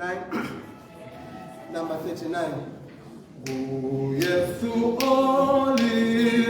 39. Number 39. Oh, Yesu olilibala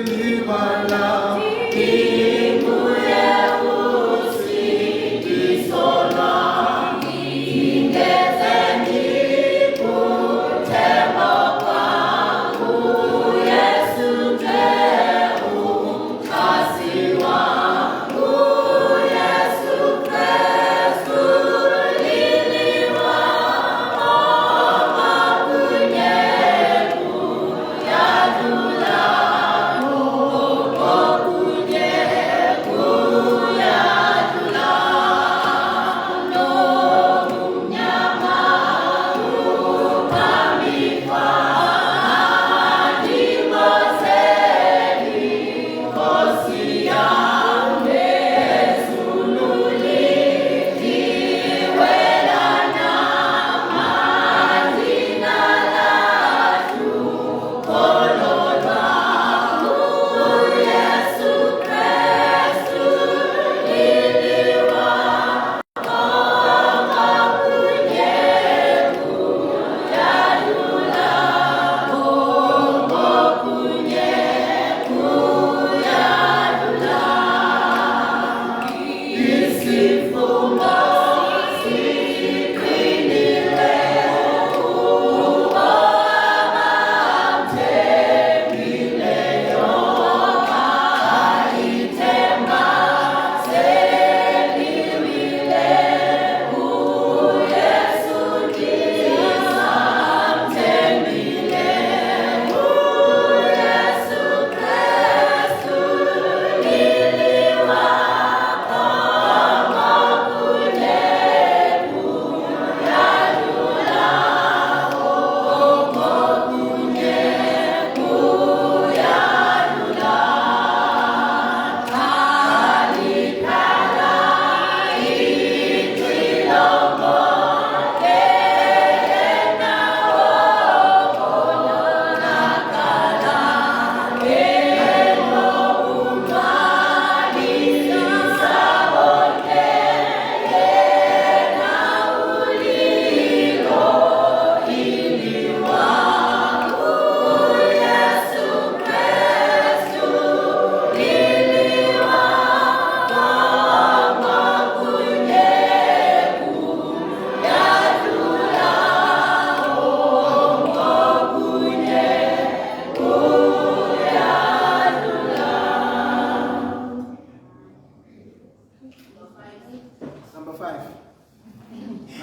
Number 5.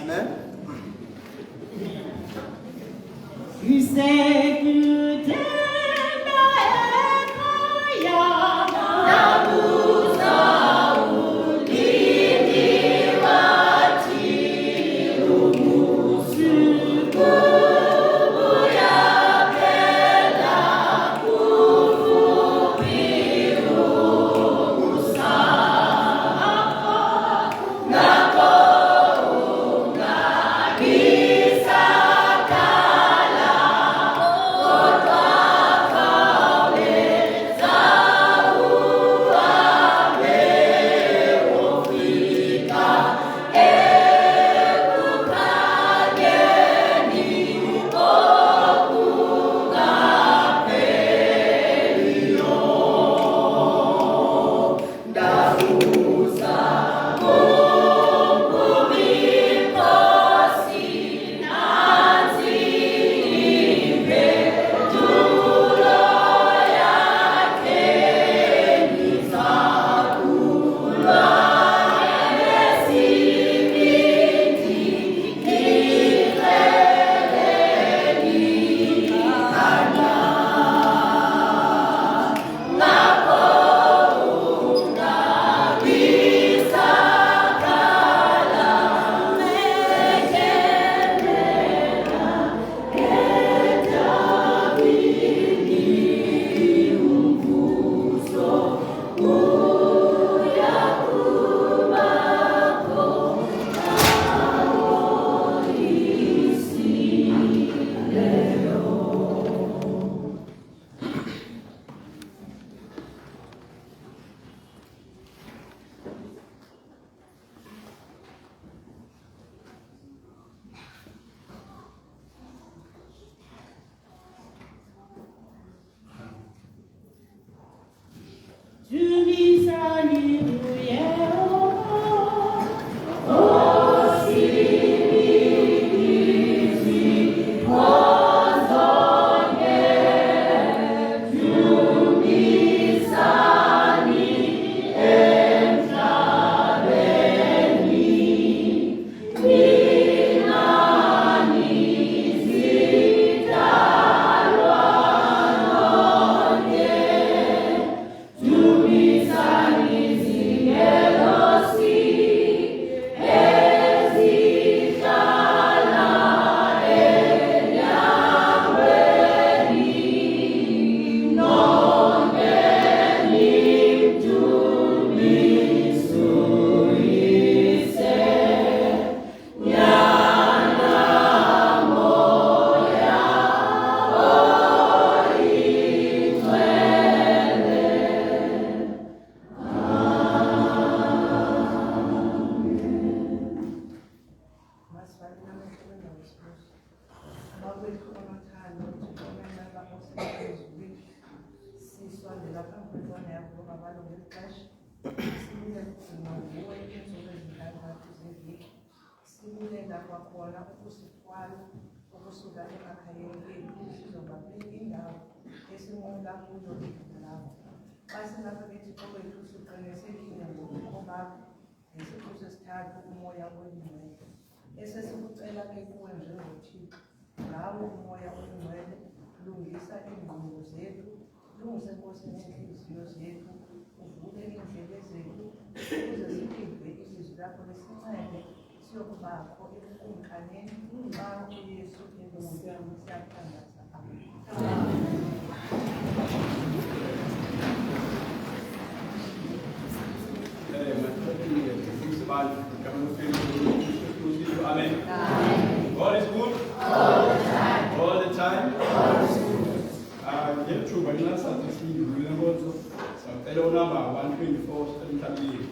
Amen. You say good day. Sakala Baba wethu onothando, Thixo lapho sisezulwini, sisondela phambi kwentwana yakho Baba lo ngexesha. Sibuye kugcina nguwe iintsuku ezintandathu zeveki. Sibulela kwakhona ukusithwala ukusuka emakhayeni ethu sizobabeka indawo esinqula kuyo igama lakho. Xa silapha keThixo wethu siqinisekile ngobukho bakho ngesipho sesithathu umoya oyingcwele. Esesikucela ke kuwe njengoThixo, ngawo umoya oyingcwele, lungisa iingqondo zethu, lungise Nkosi neentliziyo zethu, uvule iindlebe zethu, ukuze siphinde ilizwi lakho lisincede siyokubakho ekukumkaneni xa uYesu ebuya. Siyathandaza. Amen. Amen. God is good all the time. All the time. Ngethuba linasathu siyidlule nkonzo sacela unamba 124 siqinisekile.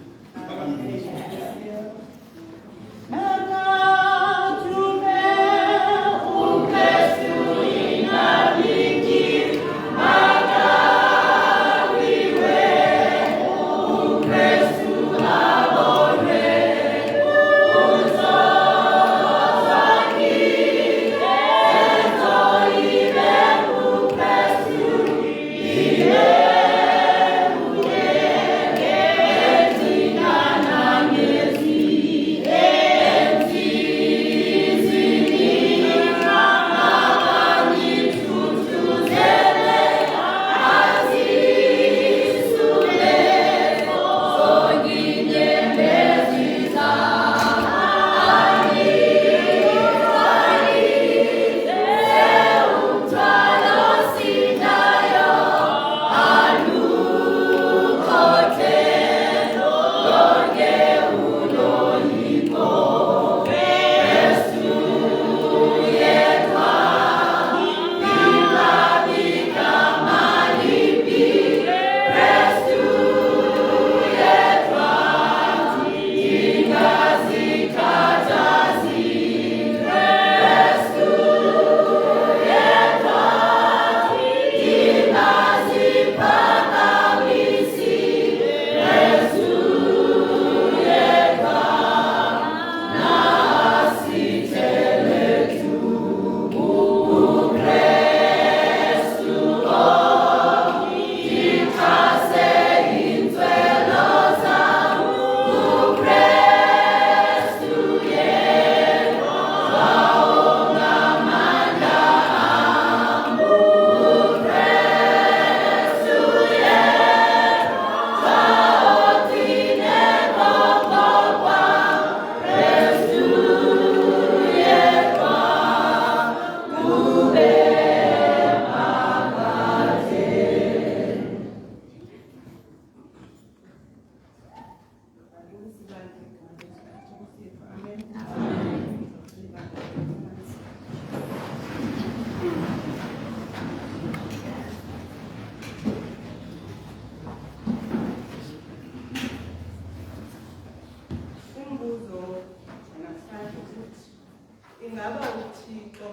Ingaba uThixo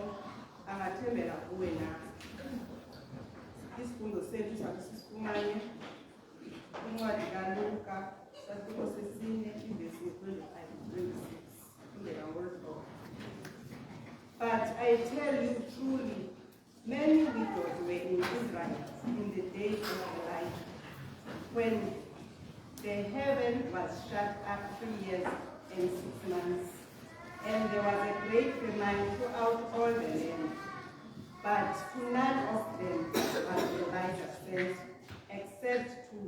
angathembela kuwe na? Isifundo sethu sasifumane incwadi kaLuka sasifo sesine ivesi 25-26 in the Word of God. But I tell you truly, many widows were in Israel in the days of Elijah, when the heaven was shut up 3 years and 6 months. And there was a great famine throughout all the land. But to none of them was Elijah sent, except to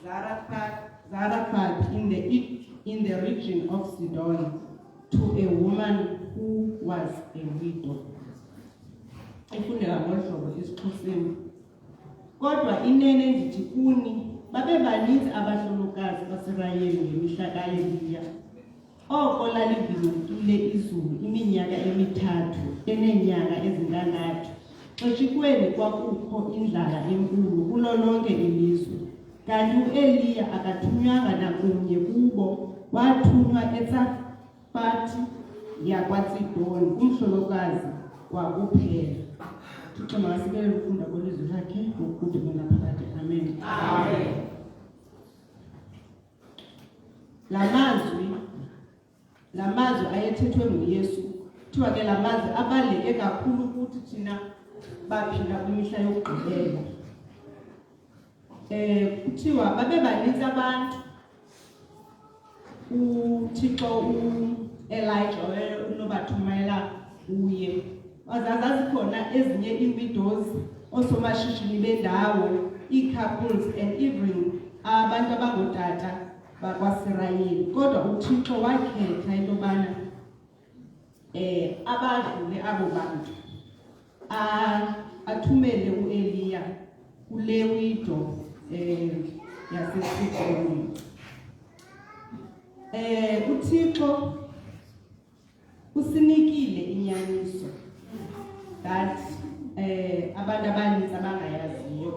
Zarephath in the region of Sidon, to a woman who was a widow. Ifundela ngohlobo isiXhoseni. Kodwa inene ndithi kuni babebaninzi abahlolokazi baseRayeli ngemihla kaEliya. Oko lalivulekile izulu iminyaka emithathu eneenyanga ezintandathu. Xeshikweni kwakukho indlala enkulu kulo lonke ilizwe. Kanti uEliya akathunyanga nakunye kubo, wathunywa eSafati yakwaTsidoni umhlolokazi kwakuphela. Thixo makasibele ukufunda kwelizwi lakhe ukudumela phakathi. Amen. Amen. La mazwi ayethethwe nguYesu kuthiwa ke la mazwi abaleke kakhulu ukuthi thina baphila kwimihla yokugqibela. Kuthiwa babebaninzi abantu uThixo Elijah unobathumela kuye. Zazikhona ezinye iiwidows osomashishini bendawo, ii-couples and even abantu abangootata bakwaSirayeli. Kodwa uThixo wakhetha into yobana abadlule abo bantu athumele uEliya kule widow yaseSidoni. uThixo usinikile inyaniso that abantu abaninzi abangayaziyo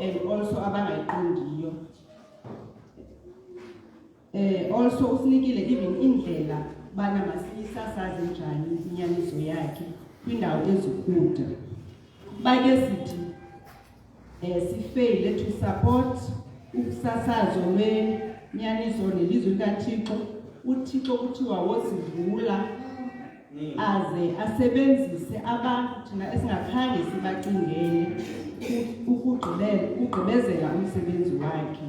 and also abangayiqondiyo. Also usinikile even indlela bana masiyisasaze njani inyaniso yakhe kwindawo ezikude. Bake sithi sifeyile to support ukusasazo lwenyaniso nelizwi likaThixo. uThixo kuthiwa wosivula aze asebenzise abantu thina esingakhange sibacingele ukugqibezela umsebenzi wakhe.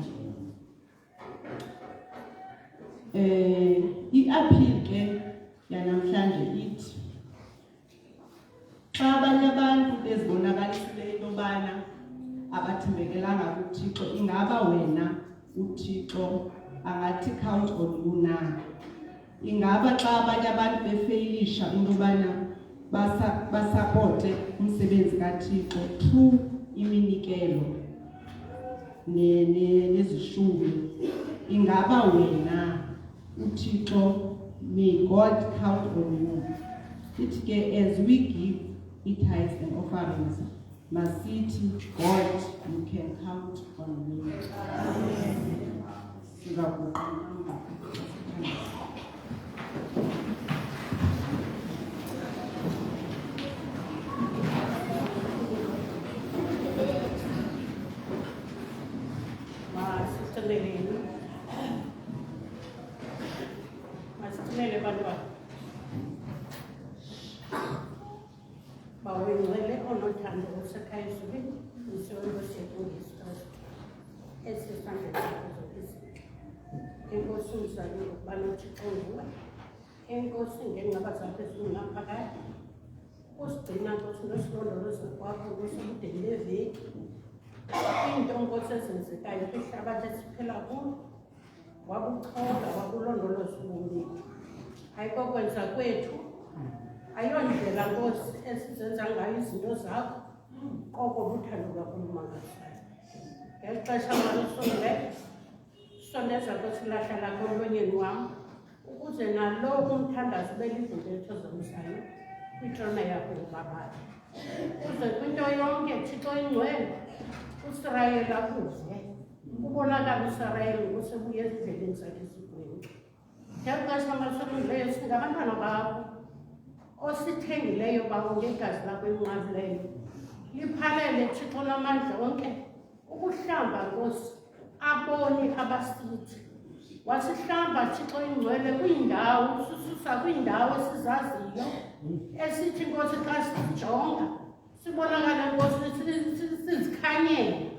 I-appeal ke yanamhlanje ithi xa abanye abantu bezibonakalisile into yobana abathembekelanga kuThixo, ingaba wena uThixo angathi count on you na? Ingaba xa abanye abantu befeyilisha into yobana basapote umsebenzi kaThixo through iminikelo nezishumi, ingaba wena uThixo, may God count on you? Ithi ke as we give tithes and offerings, masithi God, you can count on me. Amen. Masithelele bantwana bawengcwele onothando usekhaya ezulwini isondo sethu ngesikhathi esisandla sakho zokuzihle. Enkosi uzalwe ngokubana uThixo nguwe. Enkosi ngenqaba zakho ezingaphakathi usigcina Nkosi nosilondolozo kwakho kusebudeni beveki. Into Nkosi ezenzekayo kwihlabathi esiphila kulo wabuchola wakulondoloza ubomi bethu. Ayikokwenza kwethu, ayondlela Nkosi esizenza ngayo izinto zakho, koko buthando lwakho olumangazayo. Ngeli xesha malisondele sondeza Nkosi ilahla lakho emlonyeni wam, ukuze nalo umthandazo ube lizinto ethozomisayo kwitrona yakho yobabayo. Uze kwinto yonke Thixo ingcwele uSirayeli akuve, ubonakala uSirayeli ngokusebuya ezindleleni zakhe ezigwenxa. Ngeli xesha malisondeleyo singabantwana bakho osithengileyo bawo ngegazi lakho elinqabileyo. Liphalele Thixo namandla onke ukuhlamba Nkosi abone abasithi. Wasihlamba Thixo ingcwele kwiindawo, usisusa kwiindawo esizaziyo esithi Nkosi xa sijonga sibonakale Nkosi sizikhanyele.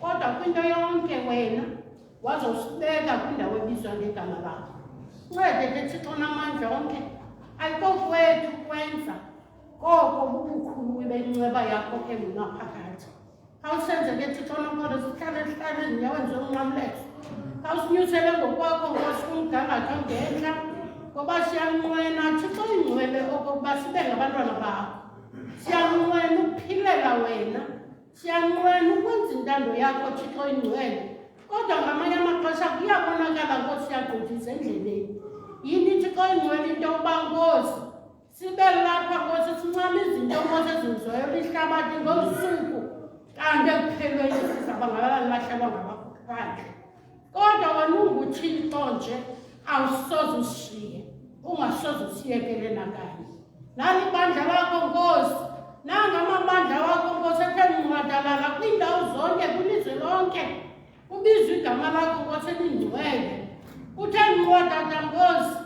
Kodwa kwinto yonke wena wazosibeka kwindawo ebizwa ngegama lakho. Ncede ke Thixo namandla onke, ayikokwethu kwenza koko bubukhulu benceba yakho engunaphakathi. Khawusenze ke Thixo nonkolo sihlale ezinyaweni zomnqamlezo. Khawusinyusele ngokwakho Nkosi kumgangatho ngentla, ngoba siyanqwena Thixo ingcwele okokuba sibe ngabantwana bakho. Siyanqwena ukuphilela wena, siyanqwena ukwenza intando yakho Thixo ingcwele. Kodwa ngamanye amaxesha kuyabonakala Nkosi yagqithisa endleleni. Yini Thixo ingcwele into yokuba Nkosi sibe lapha Nkosi sincama izinto Nkosi ezenziwayo lihlabathi ngosuku, kanti ekuphelweni sizaba ngabalahlekelwa ngabakho phandle. Kodwa wena unguThixo nje awusoze usishiye. ungasoze usiyekele nakanye. Nali ibandla lakho Nkosi, nangamabandla wakho Nkosi ethe nqwadalala kwiindawo zonke kwilizwe lonke. Kubizwe igama lakho Nkosi elingcwele. Uthe nqwadada Nkosi,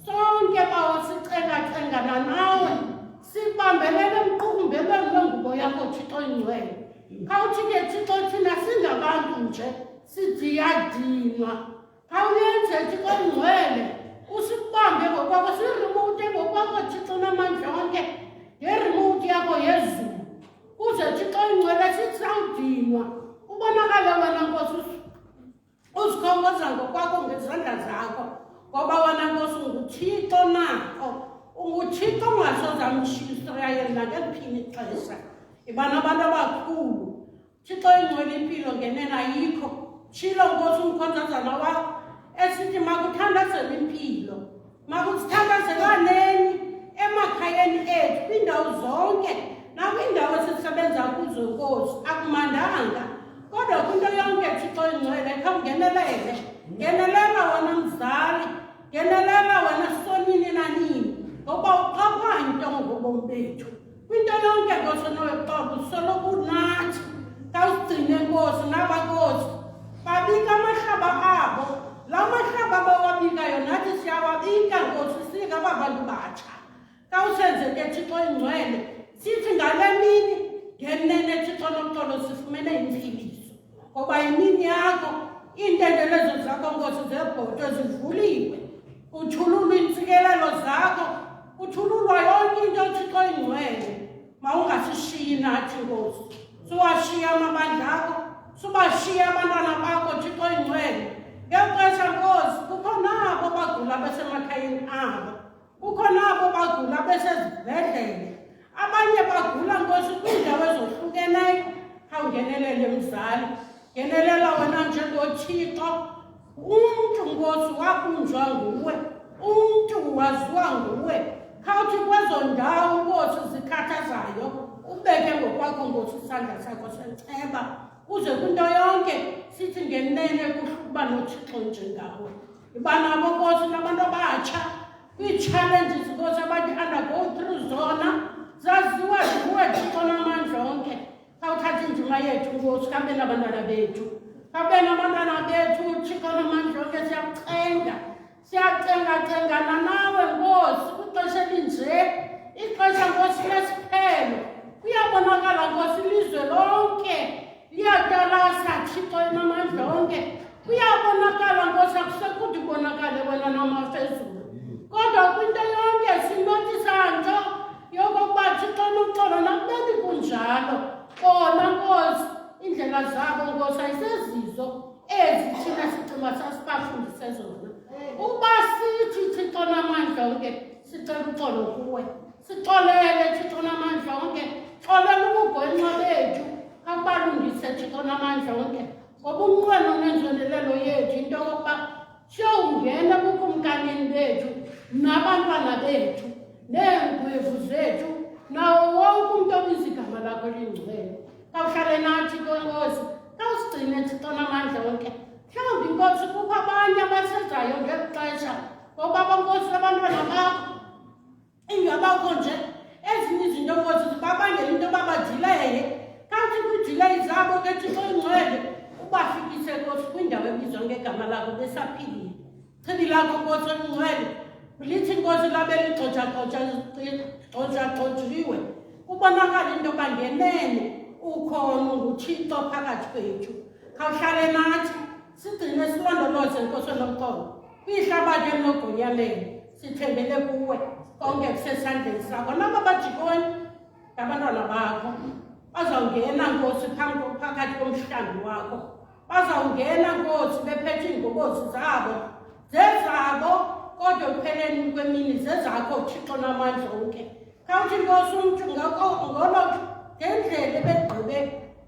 sonke bawo sicenga-cengana nawe, sibambelele emqukumbelweni lwengubo yakho Thixo ingcwele. Khawuthi ke Thixo thina singabantu nje siyadinwa. Khawuyenze Thixo ingcwele, usibambe ngokwakho, siremote ngokwakho Thixo namandla onke, ngeremote yakho yezulu. Kuze Thixo ingcwele sithi sawudinwa, ubonakale wena Nkosi uzikhongoza ngokwakho ngezandla zakho, ngoba wena Nkosi unguThixo nakho, unguThixo ongasoze amshiya Israyeli nakeliphini ixesha. Ibana abantu abakhulu, Thixo ingcwele impilo ngenene ayikho. Tshilo Nkosi umkhonzazana wakho esithi makuthandazele impilo, makusithandazelaneni emakhayeni ethu, kwiindawo zonke nakwiindawo esisebenza kuzo Nkosi. Akumandanga kodwa kwinto yonke Thixo ingcwele khawungenelele. Ngenelela wena mzali, ngenelela wena sonini nanini, ngoba uqapha into ngobomi bethu. Kwinto yonke Nkosi onoxolo usoloko unathi. Khawusigcine Nkosi nabakosi babika amahlaba abo, la mahlaba bawabikayo nathi siyawabika Nkosi singabantu batsha. Khawusenze ke Thixo ingcwele sithi ngale mini ngenene Thixo noxolo sifumene imphiliso, ngoba imini yakho iintendelezo zakho Nkosi zebhoto zivuliwe, uthululwa iintsikelelo zakho, uthululwa yonke into Thixo ingcwele. Mawungasishiyi nathi Nkosi, suwashiya amabandla akho, subashiya abantwana bakho Thixo ingcwele. Ngexesha Nkosi kukho nabo bagula besemakhayeni abo, kukho nabo bagula besezibhedlele, abanye bagula Nkosi kwiindawo ezohlukeneyo. Khawungenelele mzali, ngenelela wena njengoThixo. Umntu Nkosi wakunjwa nguwe, umntu waziwa nguwe. Khawuthi kwezo ndawo Nkosi zikhathazayo ubeke ngokwakho Nkosi isandla sakho senceba, kuze kwinto yonke sithi ngenene kuhlukuba noThixo njengawe. Ibanabo Nkosi nabantu abatsha kwii-challenges Nkosi abathi-undergo through zona, zaziwa nguwe Thixo namandla onke. Khawuthatha indima yethu Nkosi, khambe nabantwana bethu, khambe nabantwana bethu Thixo namandla onke. Siyakucenga, siyacenga-cengana nawe Nkosi kwixesha elinje, ixesha Nkosi lesiphelo. Kuyabonakala Nkosi ilizwe lonke liyatalasa Thixo namandla onke. Kuyabonakala Nkosi akusekudi bonakale wena namafezulu, kodwa kwinto yonke sinotisa nto yokokuba Thixo noxolo nakubeni kunjalo kona Nkosi indlela zabo Nkosi ayisezizo ezi thina sicinga sasibafundise zona. Uba sithi Thixo namandla onke sicela uxolo kuwe, sixolele Thixo namandla onke, xolela ubugwenxa bethu, akubalungise Thixo namandla onke, ngoba umnqweno nenzondelelo yethu into yokokuba siyowungena kukumkanini bethu nabantwana bethu neengwevu zethu nawo wonke umntu obiza igama lakho elingcwele. Khawuhlale nathi Nkosi, khawusigcine Thixo namandla onke. Mhlawumbi Nkosi kukho abanye abasezayo ngeli xesha, ngoba Nkosi abantwana bakho ingabakho nje ezinye izinto Nkosi zibabangela into yoba badileye. Khawuthi kwiidileyi zabo ke Thixo ingcwele ubafikise Nkosi kwindawo ebizwa ngegama lakho besaphilile. Chibi lakho Nkosi ingcwele lithi Nkosi labe ligxojagxojiwe, kubonakala into yoba ngenene ukhona unguThixo phakathi kwethu. Khawuhlale nathi, sigcine silondoloze Nkosi noxolo kwihlabathi elinogonyamelo, sithembele kuwe, konke kusesandleni sakho. Naba bajikoni ngabantwana bakho, bazawungena Nkosi phakathi komhlambi wakho, bazawungena Nkosi bephethe iingobozi zabo, zezabo kodwa ekupheleni kwemini zezakho Thixo namandla onke. Khawuthi Nkosi umntu ngolo ngendlela ebegqibe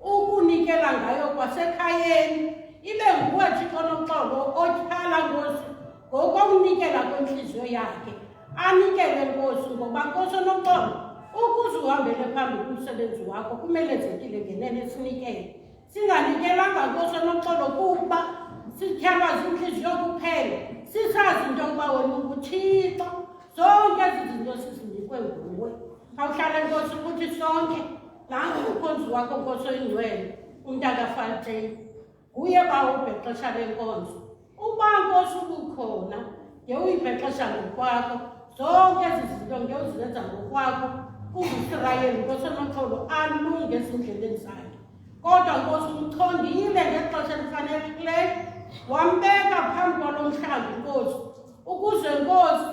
ukunikela ngayo kwasekhayeni ibe nguwe Thixo noxolo otyhala Nkosi ngokomnikela kwentliziyo yakhe. Anikele Nkosi, ngoba Nkosi noxolo ukuze uhambele phambili kumsebenzi wakho kumelezekile ngenene sinikele. Singanikelanga Nkosi noxolo kuba sityhalwa zintliziyo kuphela, sisazi into yokuba wena unguThixo, zonke ezi zinto sizinikwe nguwe. Khawuhlale Nkosi ukuthi sonke nangu umkhonzi wakho Nkosi oyingcwele uMntakafalteni nguye bawubhexesha lenkonzo. Uba Nkosi ubukhona ngewuyibhexesha ngokwakho zonke ezi zinto ngewuzenza ngokwakho kuIsirayeli Nkosi onoxolo alunge ezindleleni zakhe. Kodwa Nkosi umchongile ngexesha elifanelekileyo wambeka phambi kwalo mhlaba Nkosi ukuze Nkosi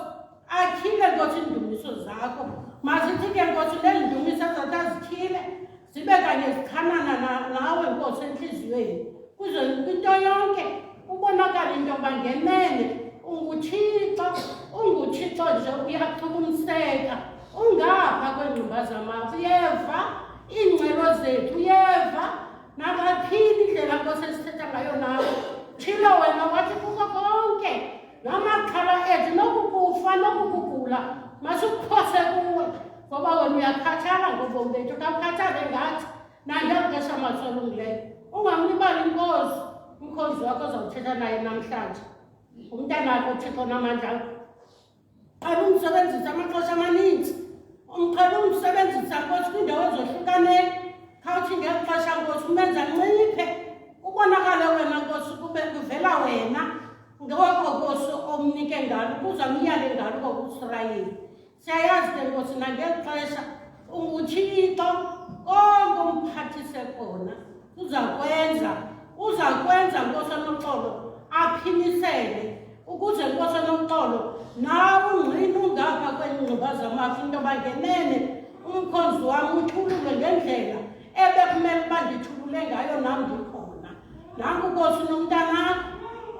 akhile Nkosi iindumiso zakho. Masithi ke Nkosi leendumiso ezathi azikhile zibe kanye zichanana nawe Nkosi entliziyweni kuze kwinto yonke ubonakala into yoba ngenene unguThixo nje uyachukumiseka ungapha kweengqumba zamafu. Uyeva iingcelo zethu, uyeva nakaphini indlela Nkosi esithetha ngayo nawe. Tshilo wena wathi kuko konke namaxhala ethu nokukufa nokukugula masikuphose kuwe ngoba wena uyakhathala ngobomi bethu. Khawukhathale ngathi nangexesha masolungileyo. Ungamlibali Nkosi umkhonzi wakho ozawuthetha naye namhlanje. Umntanakho Thixo namandla qala umsebenzisa amaxesha amaninzi. Umqala umsebenzisa Nkosi kwiindawo ezohlukaneyo. Khawuthi ngexesha Nkosi umenza nciphe ubonakale wena Nkosi kube kuvela wena ngoko Nkosi omnike ngalo ukuze amyale ngalo kokuIsirayeli. Siyayazi ke Nkosi nangexesha unguThixo konke umphathise khona uzakwenza Nkosi onoxolo aphimisele ukuze Nkosi onoxolo nawe ungqini ungapha kweengqumba zamafu into yoba ngenene umkhonzi wam uthulule ngendlela ebekumele uba ndithulule ngayo nam ndikhona. Nanku Nkosi nomntanakho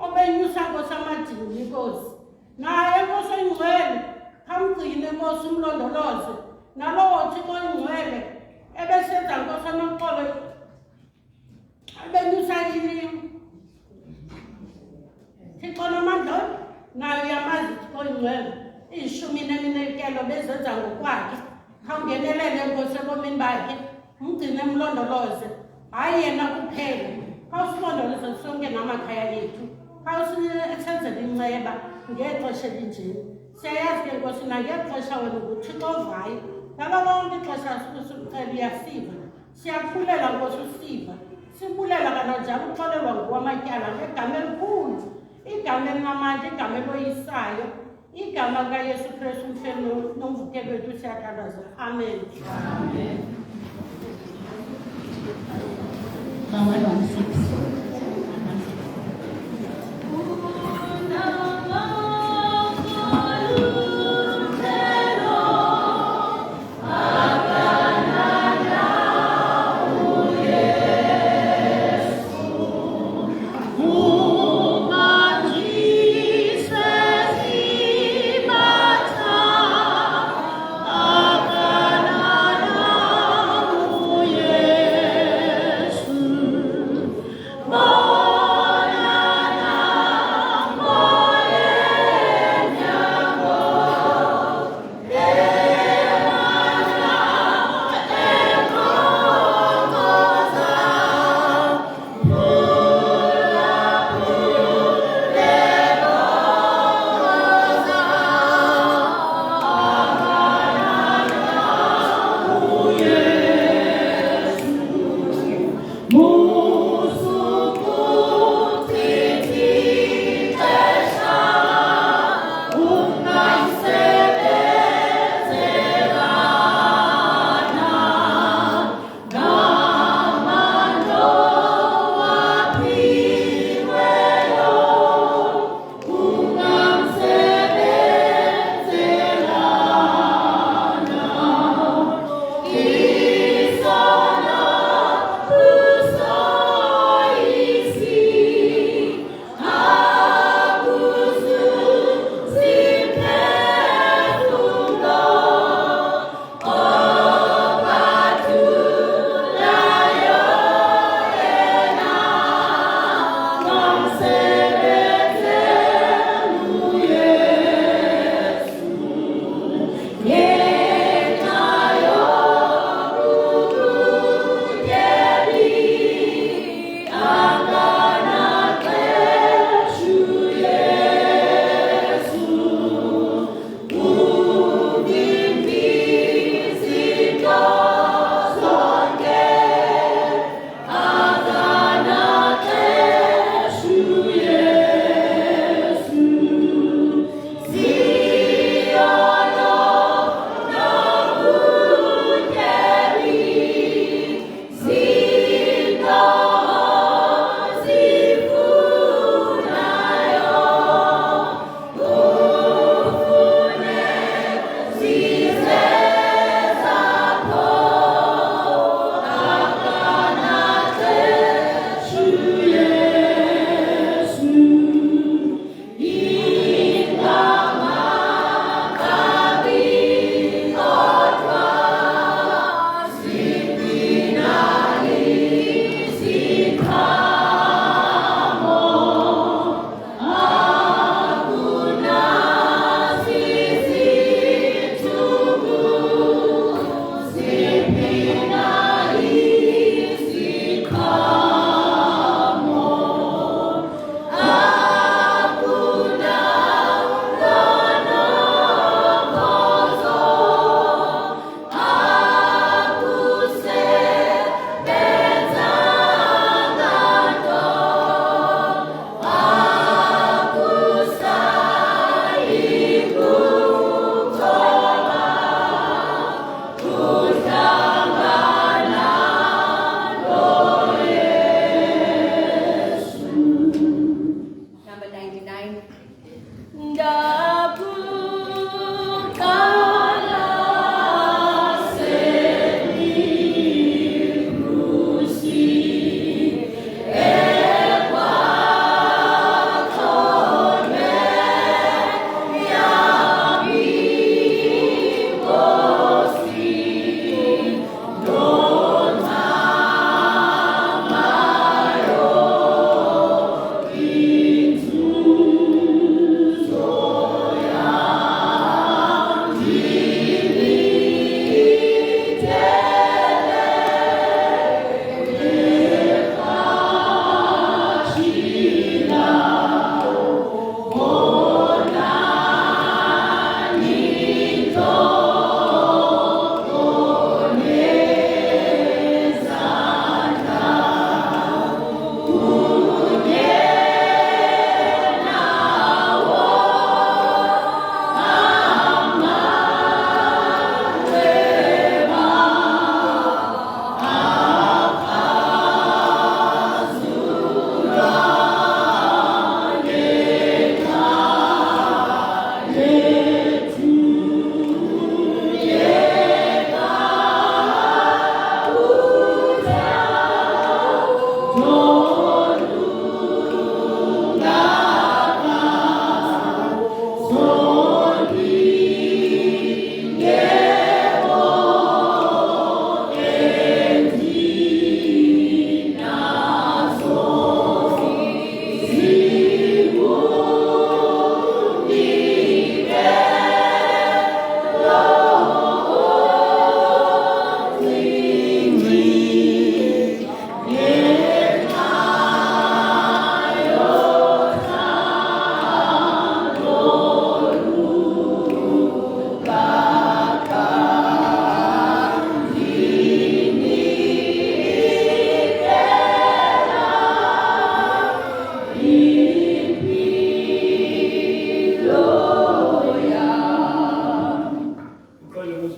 obenyusa Nkosi amadini Nkosi naye Nkosi oyingcwele khamgcine Nkosi umlondoloze nalowo Thixo oyingcwele ebesenza Nkosi onoxolo ebenyusa Thixo namandla nayo uyamazi Thixo oyingcwele ishumi neminikelo bezenza ngokwakhe. Khawungenelele Nkosi ebomini bakhe umgcine umlondoloze hayi yena kuphela. Khawusilondoloze sonke namakhaya ethu. Khawusenzele inceba ngexesha elinjeni. Siyayazi ke Nkosi nangexesha wena nguThixo ovayo ngalo lonke ixesha sikucela uyasiva. Siyakhulela Nkosi usiva. Sibulela kananjalo uxolelwa ngokwamatyala ngegama elikhulu, igama elinamandla, igama eloyisayo, igama kaYesu Kristu umfeni nomvukeli wethu siyathandaza. Amen. Amen. Psalm 116. Oh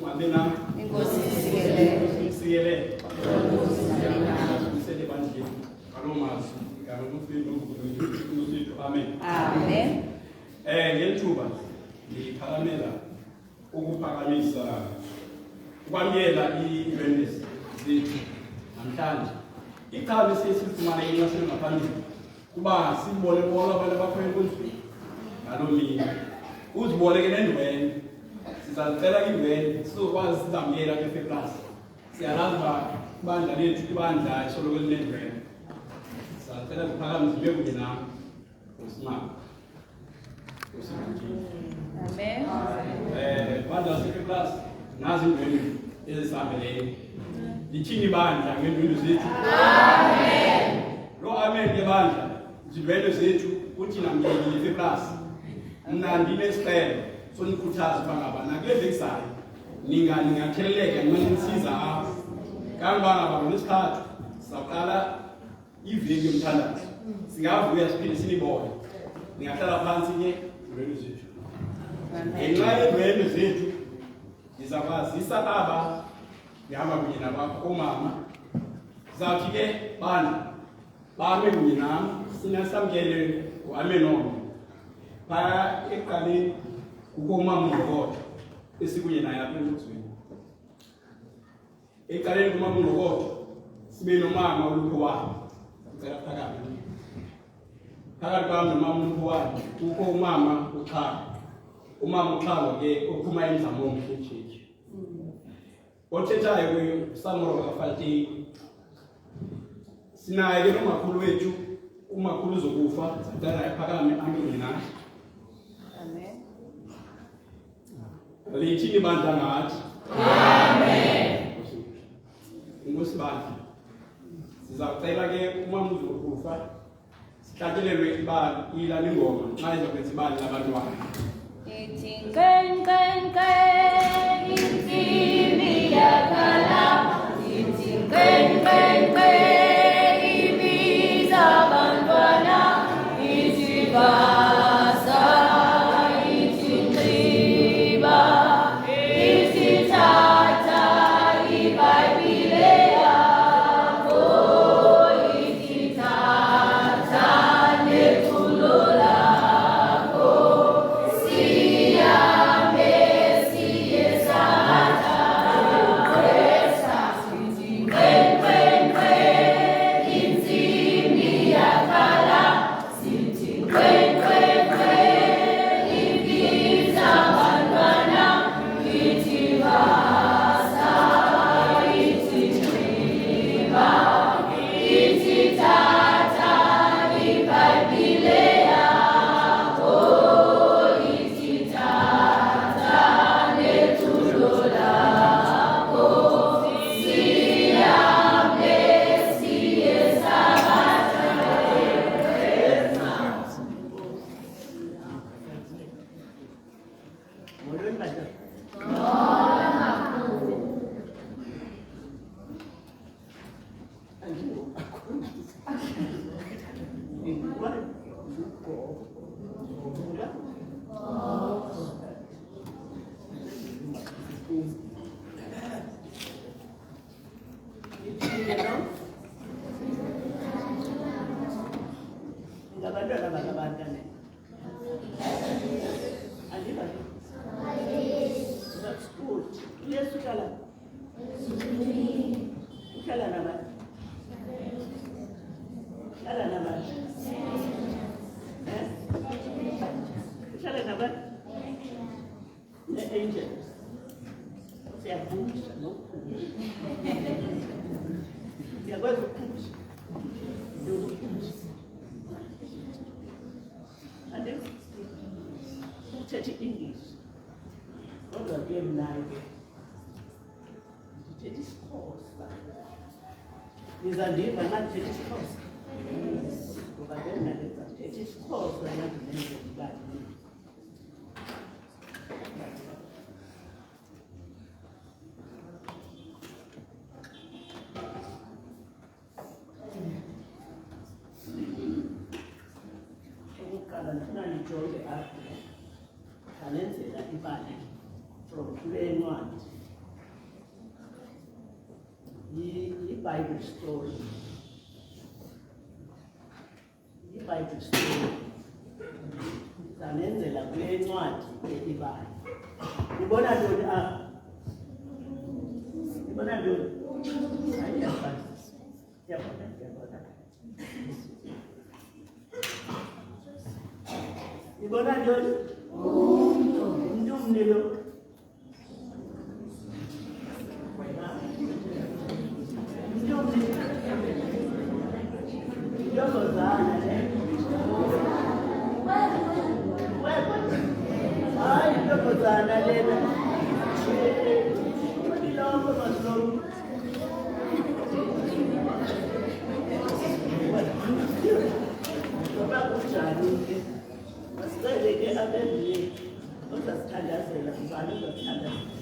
mabena Inkosi isikelele. sikelele sele bandle alomazi ngalo mfimbo ngokuthi amen. Amen. Ngethuba ngiphakamela ukuphakamisa ukwamukela i-event zethu namhlanje. Iqhawe sesifumana inqaselo ngaphambili kuba sibone bonke abantu abakhona enkonzweni ngalo mini. Uziboleke nendwele. Sizacela indwele sizokwazi sizamukela kwi-Fair Plus. Siyalazi uba ibandla lethu ibandla esoloko linendwele. Sizacela ziphakamise zibe kunye nami. Usimama. Amen. Bandla se-Fair Plus nazi indwele ezisihambeleyo. Lithini ibandla ngeendwendwe zethu? Amen. Lo amen ke bandla izindwendwe zethu uthi namkeli le-Fair Plus. Mna ndinesicelo sonikhuthaza uba ngaba nakule veki zayo ningakheleleka nimane nisiza apho. Kangoba ngaba ngoLwesithathu sizawuqala iveki yomthandazo. Singavuya siphinde sinibone. Ningahlala phansi ke iindwendwe zethu. Ngenxa yeendwendwe zethu ndizakwazisa aba ngihamba kunye nabakho omama. Sizawuthi ke bandla bame kunye nami sinasamkele u-amen omnye. Phaya ekuqaleni kukho umama uNgokodo esikunye naye apha enkonzweni. Ekuqaleni kumama uNgokodo sibe nomama uLuphuwane. Ngicela phakathi. Phakathi kwami nomama uLuphuwane kukho umama uXhaka. Umama uXhaka ke ophuma eMzamong eChurch. Othethayo kuSamoro kaFalteni. Sinaye ke nomakhulu wethu umakhulu uzokufa sicela ephakame amile nathi. Amen. Lithini bandla ngathi? Amen. Inkosi bandla. Sizacela ke umama uzokufa sihlatshelelwe ibali ila lingoma nxa izokwenza ibali labantwana. Ithi qen qen qen intsimi yakhala. Ithi qen qen qen ibiza abantwana. Ithi basa ithi nxiba. Ithi thatha iBhayibhile yakho. Ithi thatha neculo lakho. Sihambe siye sabatha. Sithi qen qen qen intsimi yakhala. Sithi qen qen qen ibiza abantwana. Ithi basa ithi nxiba. Ithi thatha iBhayibhile yakho. Ithi thatha neculo lakho. Sihambe siye sabatha. Molweni bandla. Ngabantwana bakabantwana. Andiba. That's good. Yes, uhlala. Uhlala nabani? Uhlala nabani? Uhlala nabani? Ne-angel. Siyavusha nokuphusha. Siyakwazi ukuphusha. Nokuphusha. Ande uthethe English. Kodwa ke mnayo ke. Ndithethe isiXhosa. Nizandiva nxa ndithethe isiXhosa. Ngoba ke mna ndenza ndithethe isiXhosa nandinenze ibali. Ukuqala ndifuna nijonge apha ngalenzela ibali from kule ncwadi i-Bible story. I-Bible story. Zanenzela kule ncwadi elibala. Nibona ntoni apha? Nibona ntoni? Hayi iyafundisa. Iyabona. Nibona ntoni? Umuntu umnelo. Intombazana le. Hayi intombazana lena. Ilongo maslow. Ngoba kunjani ke? Masicele ke abendile. Uzasithandazela ngubani uzasithandazela.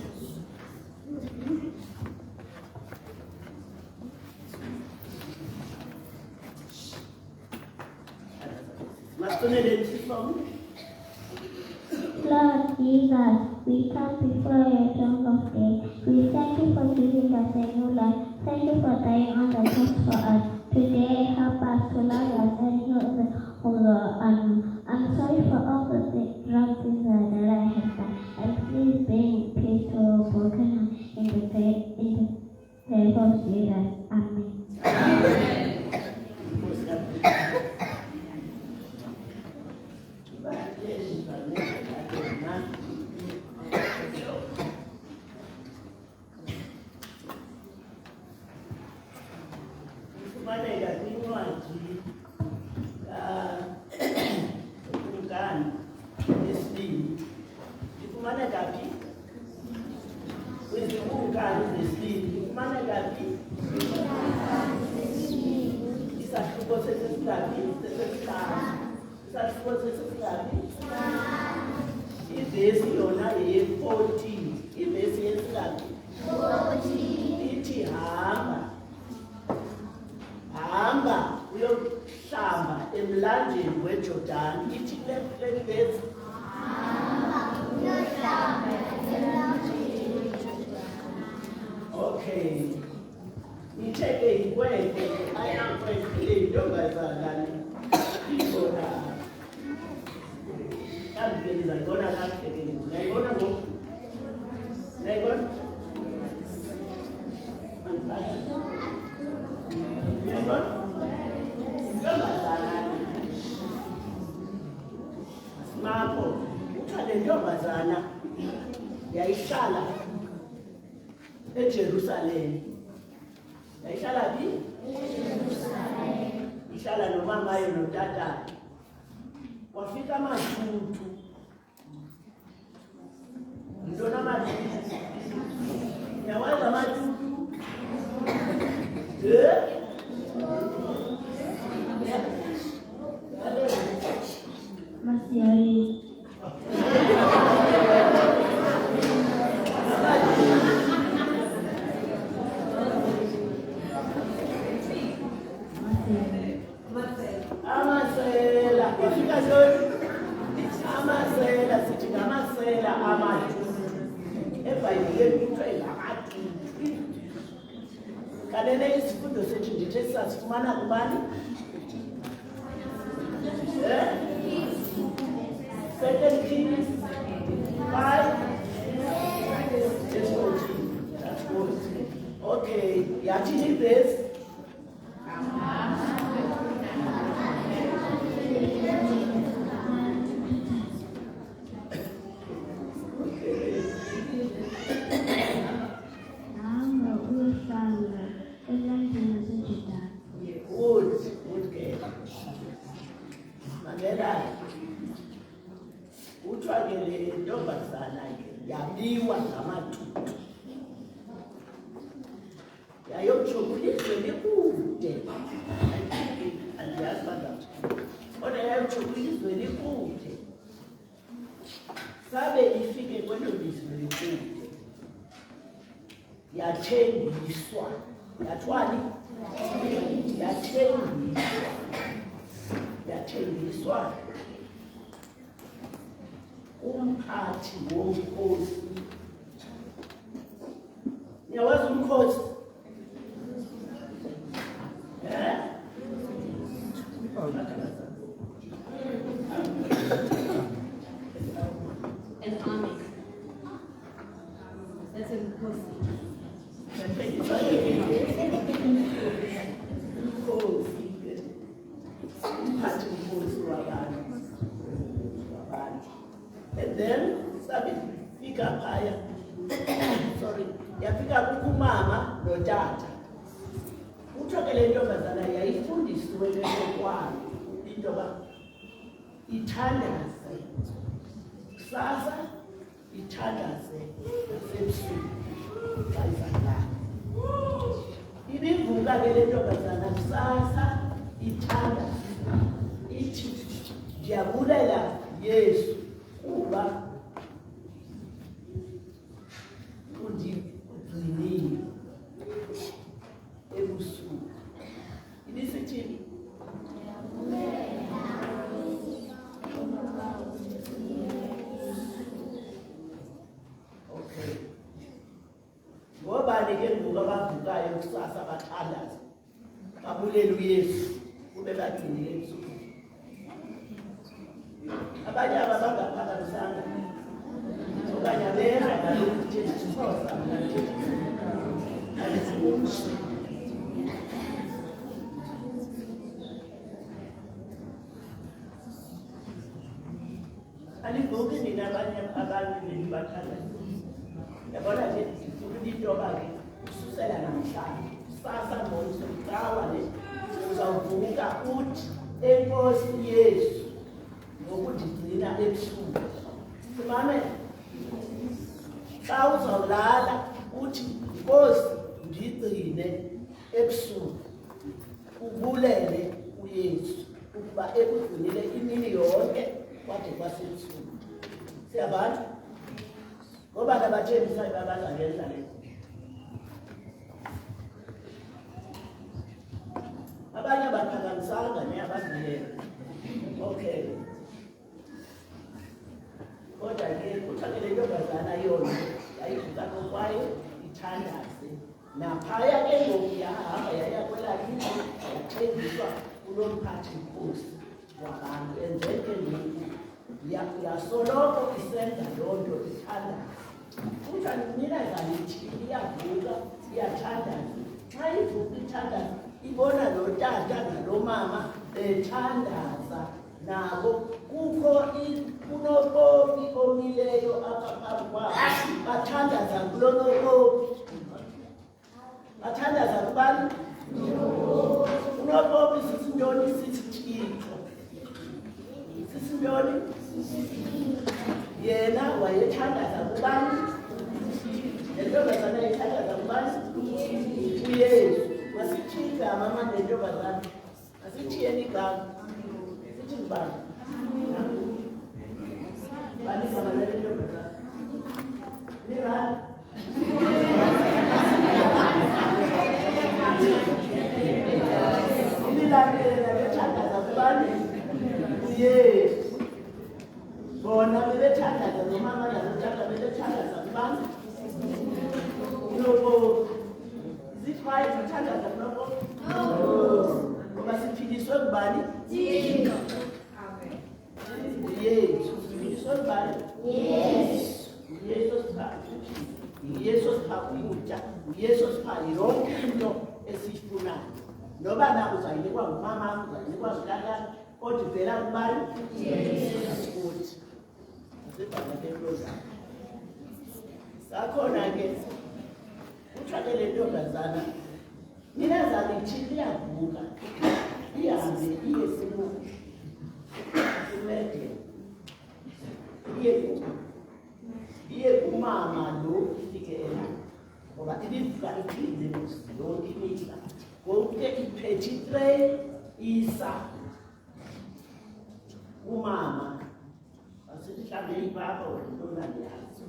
Lord Jesus, we come before your throne of grace. We thank you for giving us a new life. Thank you for dying on the cross for us. Today, help us to love us and know the I'm sorry for all the wrong things that I have done. And please bring peace to our broken heart in the name of Jesus. Amen. Ivesi yona ye-14 ivesi yesilaphi 14 ithi hamba uyohlamba emlanjeni weJordani ithi le vesi okay nitheke ikweke ayakwekile intombazana ibona kambe ngizayibona kahle ke ngiyayibona ngoku ngiyayibona Mapho uthale ntombazana yayihlala eJerusalem. Yayihlala phi? eJerusalem. Ihlala nomamayo notatayo. Wafika amashuthu. Ntona amashuthu. Yawazi amashuthu. Masiari. Amasela, ifika ntoni? Amasela, sithi ngamasela amathuthu. eBhayibhelini kuthiwa ngamathuthu. Kanene isifundo sethu ndithe sasifumana kubani? Second Kings 5. That's good. Okay, yathini this? Yabiwa ngamathuthu. Yayotsho kwilizwe likude. Andiyazi bangathi. Kodwa yayotsho kwilizwe likude. Sabe ifike kwelo lizwe likude. Yathengiswa. Yathwani? Yathengiswa. Umphathi womkhosi. Niyawazi umkhosi? And then sabifika phaya sorry yafika kukumama notata utho ke le ntombazana yayifundisiwe lekwayo into ba ithandaze kusasa ithandaze nasebusuku xa izalala ibivuka ke le ntombazana kusasa ithandaze ithi ndiyabulela Yesu kuba undigcinile ebusuku ibisithini okay ngobani ke ngoku abavukayo kusasa bathandaza babulele uYesu kube bagcinile ebusuku abanye abangaphakamisanga okanye abehamba lokuthetha isiXhosa alivuki nina abanye abantu bendibathandayo yabona nje into ke ususela namhlanje sasa ngomsocawa le uzawuvuka uthi enkosi Yesu ngokudigcina ebusuku simame xa uzawulala uthi Nkosi ndigcine ebusuku ubulele uYesu ukuba ekugcinile imini yonke kwade kwasebusuku siyabona ngoba nabathembisayo babazangenza le abanye abaphakamisanga neabazileyo okay kodwa ke kuthathele ntombazana yona yayivuka kokwayo ithandaze naphaya ke ngoku yahamba yaya kwelakini yathengiswa kulo mphathi nkosi wabantu enzeke ngoku yasoloko isenza loo nto ithandaze kuthiwa nina zanithi iyavuka iyathandaza xa ivuka ithandaza ibona lo tata nalo mama bethandaza nabo kukho unokopi omileyo apha phambi kwabo bathandaza kulo nokopi bathandaza kubani unokopi sisintoni sisithixo sisintoni yena wayethandaza kubani lentombazana yayithandaza kubani uYesu masithi igama manje lentombazana masithiyeni igama sithi ngubani bani igama lentombazana nibani imilandela bethandaza kubani uYesu bona bebethandaza nomama nalotata bebethandaza kubani unokopi zithwaye zithandaza kunokopi ngoba siphiliswe ngubani Yesu siphiliswe ngubani Yesu Yesu sipha ukutya Yesu sipha yonke into esiyifunayo noba na uzayinikwa ngumama uzayinikwa ngutata kodwa ivela kubani kuthi asibhale into zakho sakhona ke kuthiwa ke le ntombazana mina zalithi liyavuka ihambe iye simede iye kumama lo ifikela ngoba ibivuka iphinde yonke imihla konke iphethe itreyi isa umama asihlambe ipapa wentona yazi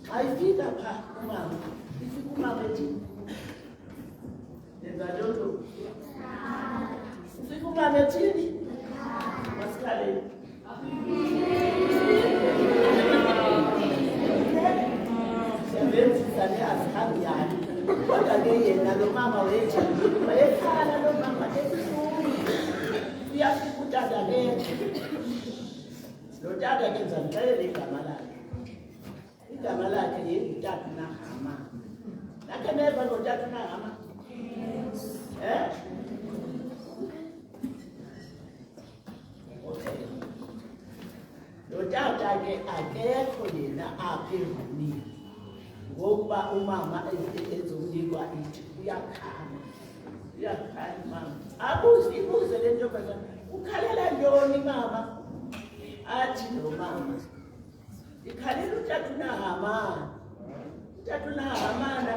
xa ifika pha umama ifika umama ethi lenza lonto ifika umama ethini masikhaleni siyabenzisa ne-azikhambi yani kodwa ke yena lo mama wayekhala lo mama ebuhlungu uyafika utata ke lo tata ke ndizamxelela igama lakhe yengutata Nahama nakhe neva ngotata nahama. Okay. Lotata ke akekho yena apha evunini. Ngokuba umama ezonikwa ithi uyakhala. Uyakhala mama. Ibuze le ntombazana, ukhalela ntoni mama? Athi lo mama, ikhalela utata uNahamani. Utata uNahamani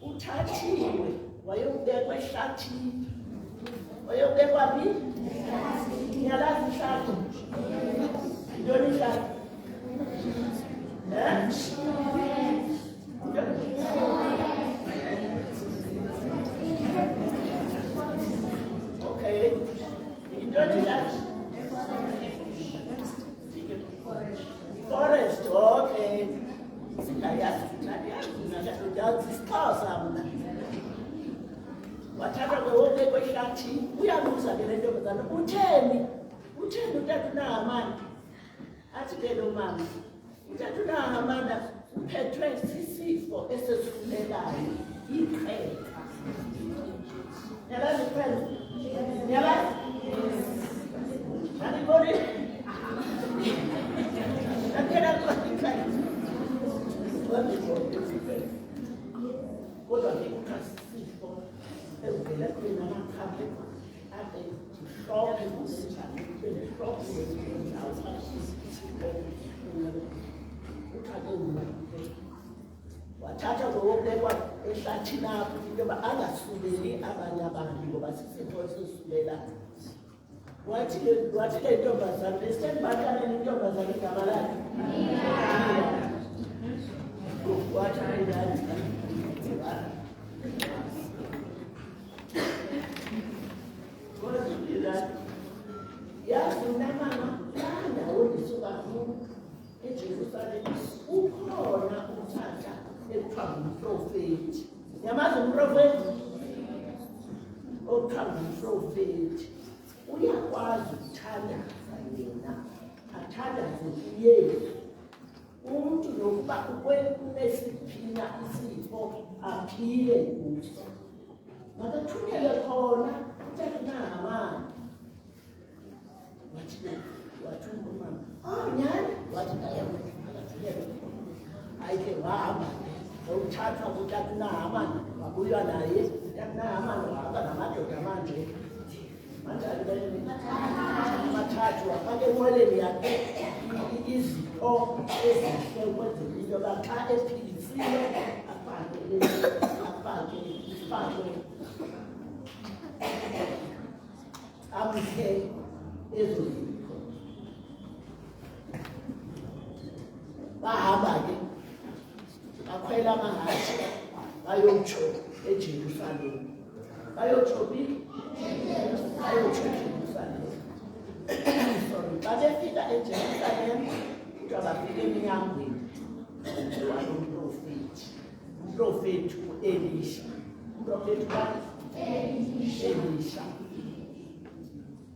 uthathiwe wayobekwa ehlathini. Wayobekwa phi? Ngiyalazi ihlathi. Ntoni ihlathi? Okay. Ntoni ihlathi? Forest, okay. Ndayazi isixhosa mna. Wathatha kwewobekwa ehlathini, uyabuza ke le ntombazana, utheni utata uNahamani? Athi ke lo mama, utata uNahamani uphethwe sisifo esesifunekayo, iqheka. Yalazi iqheka? Yalazi? Naliboni? Nakela kwa iqheka. Kodwa ke ukasifo evela kwena makhabe ade mhlophe ngokunjani mhlophe ndawo wathatha ngokubekwa ehlathini apho into yoba angasuleli abanye abantu ngoba sisifo esisulela. Wathi le ntombazana besendibakane nentombazana igama lakhe wathi ayidali yazi unamama laa ndawo ndisuka eJerusalem ukhona utata ekuthiwa ngumprofethi. Yamazi umprofethi? Okuthiwa ngumprofethi uyakwazi ukuthandaza yena, athandaze kuYesu. Umuntu nokuba unesiphinya isifo aphile kuso. Makathumele khona utata uNahamani. Wathi umama, nyani? Wathi ayike wahamba uthathwa kutata uNahamani wabuya naye. Utata uNahamani wahamba namadoda manje amathathu wafaka enqweleni yakhe izipho ezihle ukwenzela into yoba xa ephilisiwe afake amse ezo zipho. Bahamba ke bakhwela amahashe bayotsho eJerusalem. Bayotsho phi? Bayotsho eJerusalem. Sorry, babefika eJerusalem kuthiwa bafika eminyangweni umprofethi u-Elisha. Umprofethi u-Elisha.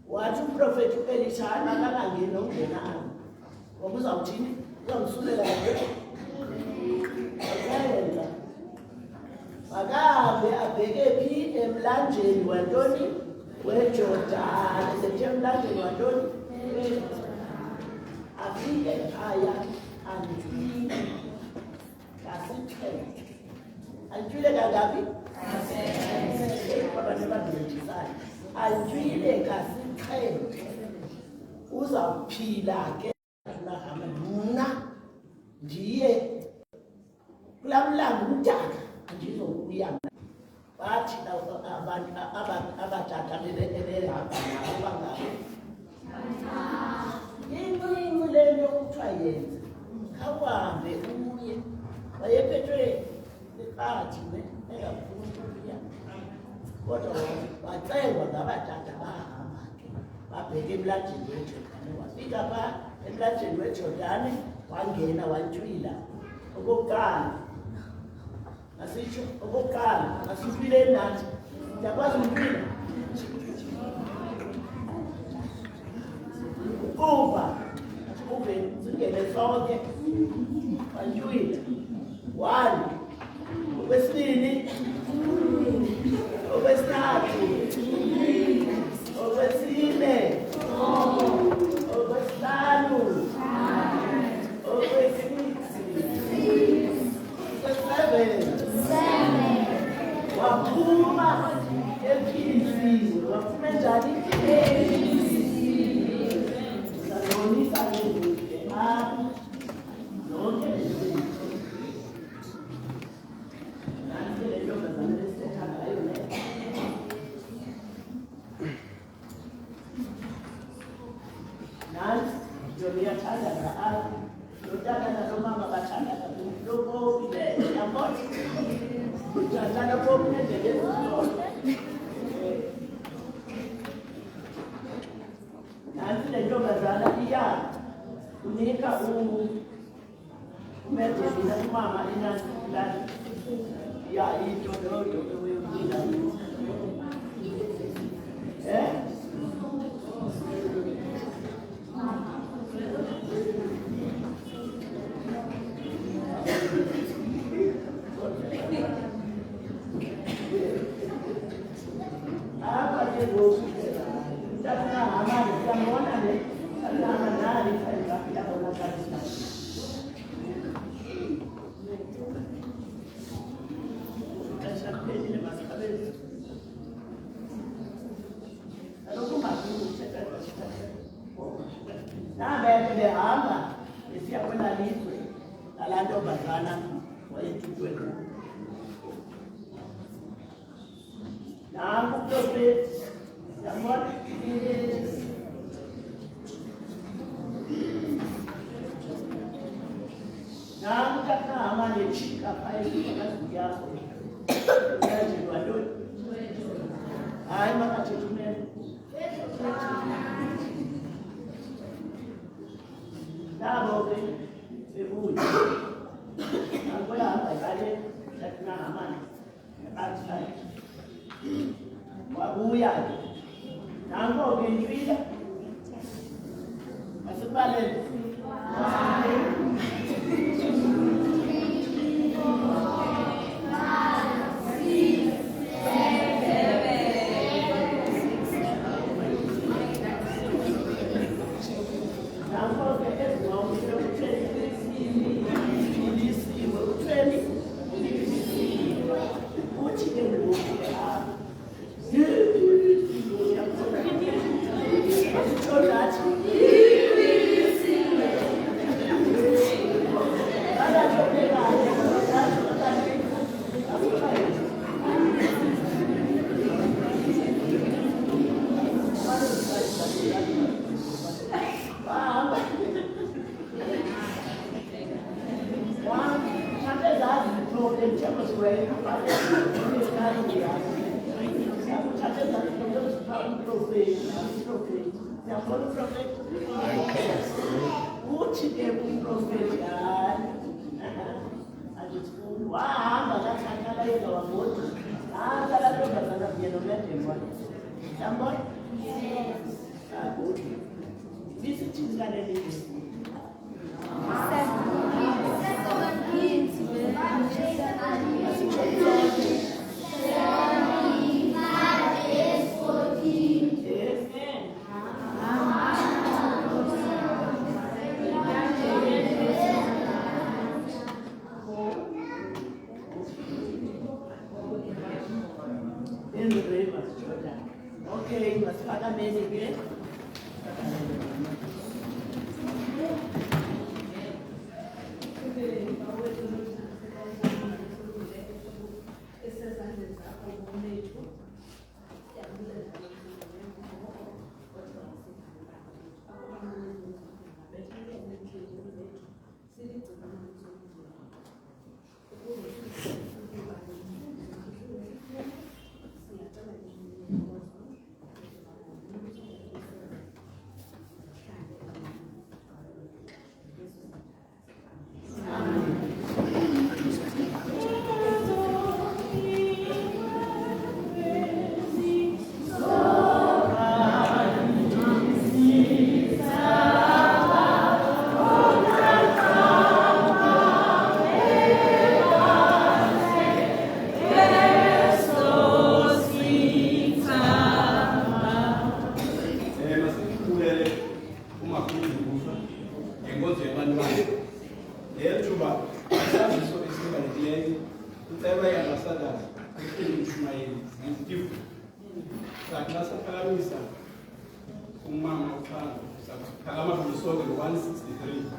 Wathi umprofethi u-Elisha akakangeni nokungena apho. Ngoba uzawuthini? Uzamsulela akayenza. Makahambe abheke phi? Emlanjeni wantoni? WeJordani. Sethe emlanjeni wantoni? Afike ekhaya antwile kasithele. Antwile kangaphi? Abantu abadumetisayo. Antwile kasithele. Uzawuphila ke mna ndiye kulaa mlambo umdaka andizokuya. Bathi abantu abatata bebehamba nabo bangabo incinci le nto kuthiwa yenza khawuhambe uye. Wayephethwe liqathi engafuni ukuya, kodwa wacengwa ngabatata bahamba ke babheke emlanjeni weJordani. Wafika phaa emlanjeni weJordani wangena wantywila. Okokuqala asitsho, okokuqala asitywileni nathi. Ndiyakwazi ukutywila uve singene sonke wantywila. 1 Okwesibini, okwesithathu, okwesine, okwesihlanu, waphuma ephilizini, waphuma enjani? Uzabonisa ngezinto apha zonke izinto. Nansi le ntombazana esithetha ngayo le. Nansi yona iyathandana apha. Lotata nalomama bathandana lokofileyo, yabona? Uthandana kofi nendlela ezizodwa. Nansi le ntombazana unika umedela umama inansi lani ya into dodo eweyila. Apa ke ngoku tata amali yamona le tata amali ya bona kabisa. Kashapheli masikabezi. Alokhu masiku thetha thetha. Nabe behamba esiya kwela lizwe lalanto bazana wayethukwe. Nangu profeti, yabona? Nangu kakahamba nechika phayeni kazi yakho. Uyajelwa ntoni? Hayi makathethe nabo ke bebuya. Nangu yahamba ngale kakahamba nechika. Wabuya nango ke ndifika asibalele whoever you understand that, Ishmael is different. Like last Kalamisa, Umama Khan, Kalama from the Soul 163,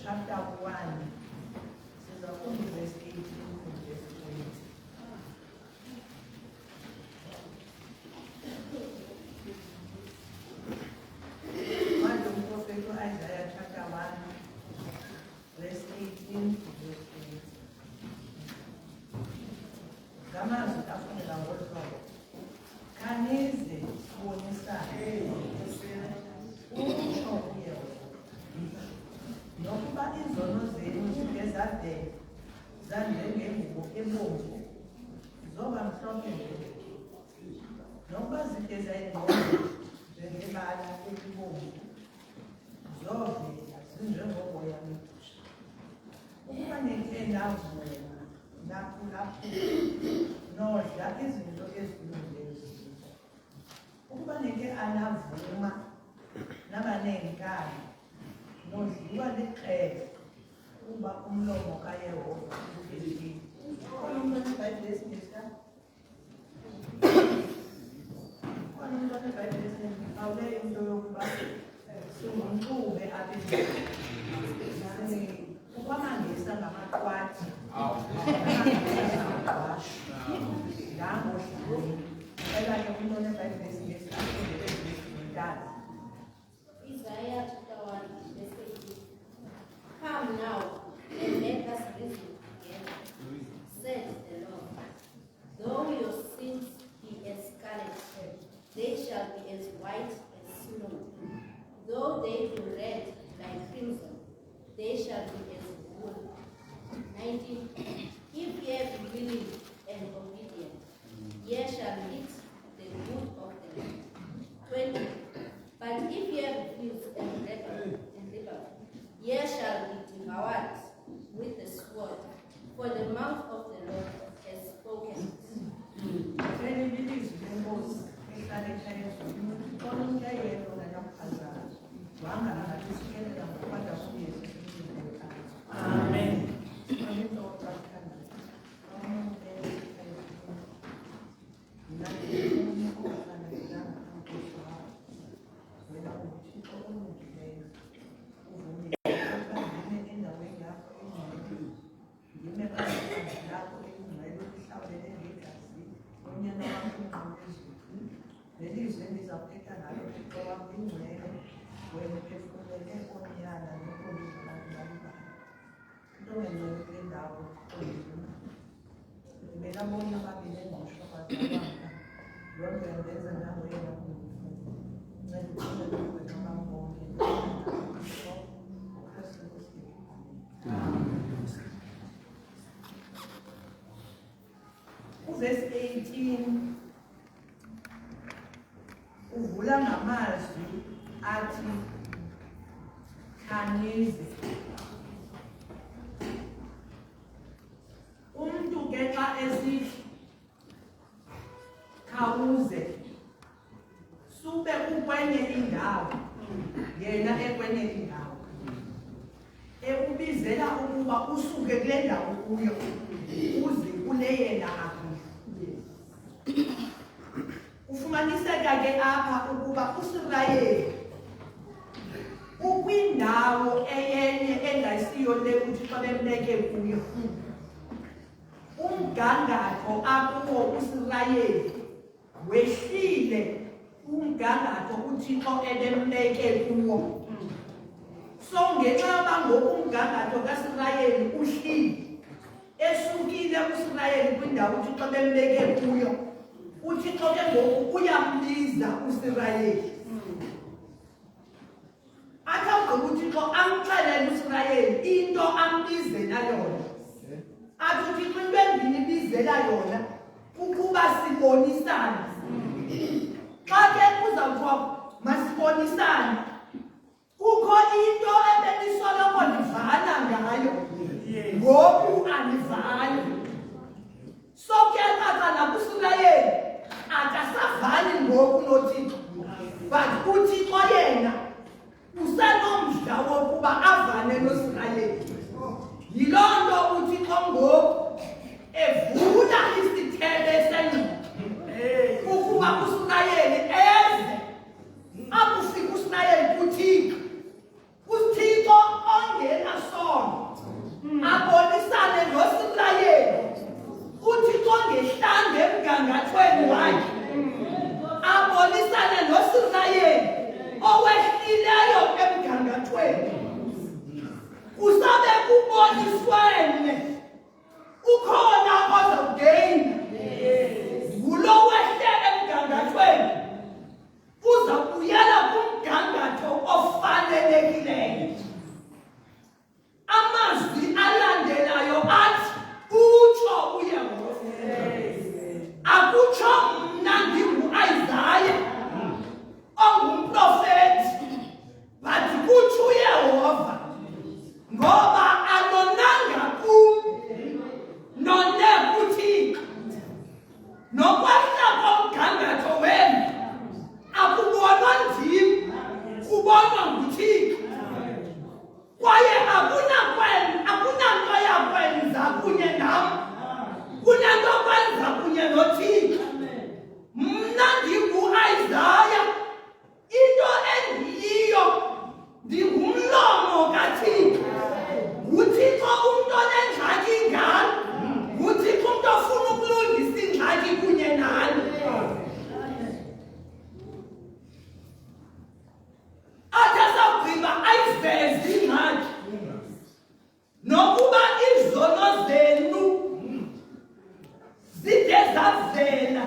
chapter 1, verse 18 to verse 20. Isaiah chapter 1, verse 18 to verse 20. amazwi afundela ngohlobo. Khanize ubonisane utsho kuye nokuba izono zenu zike zanjengengubo ebomvu zoba mhlophe nokuba zike zayingqondo njengebala elibomvu zovela zinjengoboya begusha. Ukuba nike navuma naphulaphula nodla izinto ezilungileyo, ukuba nike anavuma nabanenkani nodliwa liqhele kuba umlomo kaYehova uvekile. Khona umuntu eBhayibhile esinika khona umuntu eBhayibhile esinika awule into yokuba singumxube apha ukwamangisa ngamaqwathi Isaiah chapter 1, verse 18. Come now and let us reason together, said the Lord. Though your sins be as scarlet, they shall be as white as snow. Though they be red like crimson, they shall be as wool. 19. If ye be willing and obedient, ye shall eat the good of the land. 20. But if ye refuse and rebel, ye shall be devoured with the sword, for the mouth of the Lord has spoken. Amen. Verse 18 uvula ngamazwi athi khanize. Umuntu ke xa esithi khawuze sube ukwenye indawo yena ekwenye indawo ekubizela ukuba usuke kule ndawo kuyo uze kule yena akuyo. Ufumaniseka ke apha ukuba uSirayeli ukwindawo eyenye engasiyo le uThixo bembeke kuyo. Umgangatho akuwo uSirayeli wehlile umgangatho uThixo ebembeke kuwo. So ngenxa yoba ngoku umgangatho kaSirayeli uhlile esukile uSirayeli kwindawo uThixo bembeke kuyo, uThixo ke ngoku uyambiza uSirayeli. Athi ugqiba uThixo amxelele uSirayeli into ambizela yona. Athi uThixo into endinibizela yona ukuba sibonisane. Xa ke kuzawuthiwa masibonisane, kukho into ebenisoloko nivana ngayo ngoku anivani. So kuyacaca nakuSirayeli akasavani ngoku noThixo, but uThixo yena usenomdla wokuba avane noSirayeli. Yiloo nto uThixo ngoku evula isithebe sengqondo ukuba uSirayeli eze akufika uSirayeli kuThixo. UThixo ongenasono abonisane noSirayeli. UThixo ngehlanga emgangathweni wakhe abonisane noSirayeli owehlileyo emgangathweni. Kusabe kuboniswene ukhona ozawugeyina. Ngulo wehle emgangathweni uzabuyela kumgangatho ofanelekileyo. Amazwi alandelayo athi utsho uYehova. Akutsho mna ndingu-Isaya ongumprofethi, but kutsho uYehova, ngoba anonanga kum none kuThixo. Nokwehla komgangatho wenu akubonwa ndim, kubonwa nguThixo. Kwaye akunanto yakwenza kunye nam, kunento kwenza kunye noThixo. Mna ndingu-Isaya, into endiyiyo ndingumlomo kaThixo. nguThixo umntu onengxaki ngani, nguThixo umntu ofuna ukulungisa ingxaki kunye nani. Athi asawugqiba ayiveze ingxaki, nokuba izono zenu zide zavela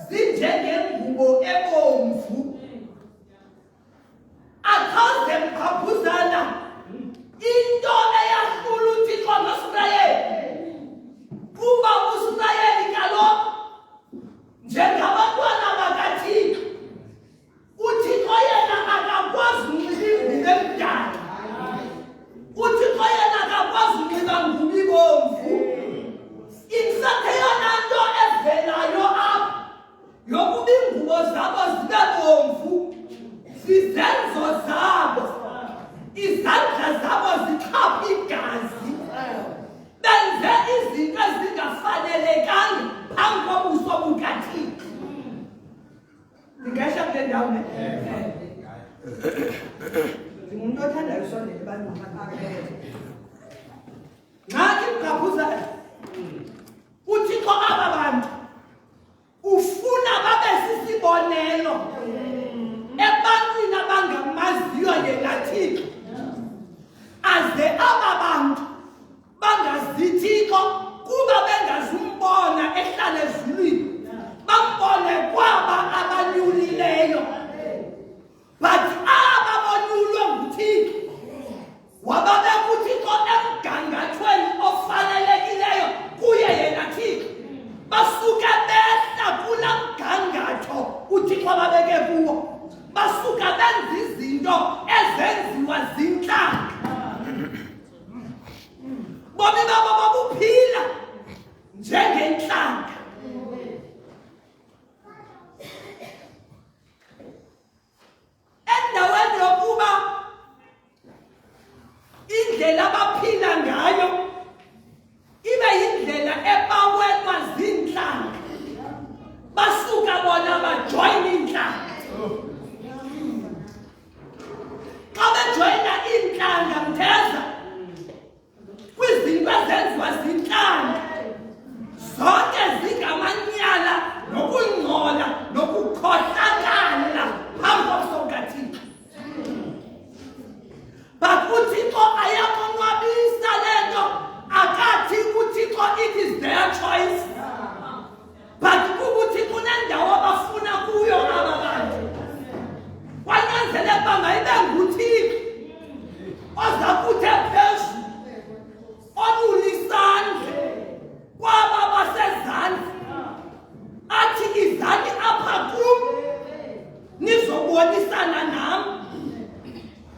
zinjengengubo ebomvu, akhaze mgqabhuzana into eyahlula uThixo noSirayeli, kuba uSirayeli kaloku njengabantwana bakaThixo, uThixo yena akakwazi unxiba ingubo emdaka, uThixo yena akakwazi unxiba ngubo ibomvu. Insakeyona nto evelayo apha yokuba iingubo zabo zibe bomvu zizenzo zabo, izandla zabo zichapha igazi, benze izinto ezingafanelekanga phambi kobuso bukaThixo. Ndingehla kule ndawo ne? Ndingumuntu othandayo usondela ebantwini akakele. Ngathi mgqabhuzana, uThixo aba bantu ufuna babe sisibonelo ebantwini abangamaziyo yena Thixo, aze aba bantu bangazithixo kuba bengazumbona ehlala ezulwini, bambone kwaba abanyulileyo. But aba bonyulwe nguThixo wababeka uThixo emgangathweni ofanelekileyo kuye yena Thixo, basuke behla kulaa mgangatho uThixo ababeke kuwo, basuka benza izinto ezenziwa zintlanga. Bomi babo babuphila njengentlanga. Endaweni yokuba indlela abaphila ngayo ibe yindlela ebawelwa zintlanga, basuka bona bajoyina intlanga. Xa bejoyina iintlanga mtheza kwizinto ezenziwa zintlanga, zonke zingamanyala nokungcola nokukhohlakala phambi kobuso bukaThixo. But uThixo ayakonwabisa le nto, akathi uThixo it is their choice, but kuba uThixo unendawo abafuna kuyo aba bantu, kwanyanzeleka uba mayibe nguThixo oza kuthi phezulu onula isandla kwaba basezantsi, athi izani apha kum nizobonisana nam.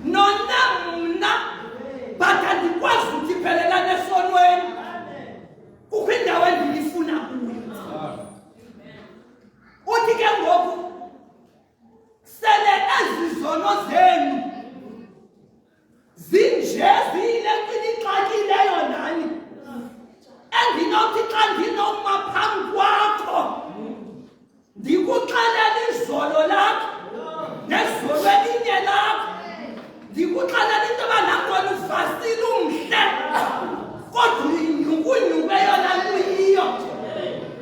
Nona mna but andikwazi ukuthi phelelane esonweni, kukho indawo endiyifuna kuyo. Uthi ke ngoku sele ezi zono zenu zinje ziyilexilixakileyo nani, endinothi xa ndinoma phambi kwakho ndikuxelela izolo lakho nezolo elinye lakho, ndikuxelela into yoba nangona ufasile umhle kodwa uyinyukunyuku eyona nto uyiyo.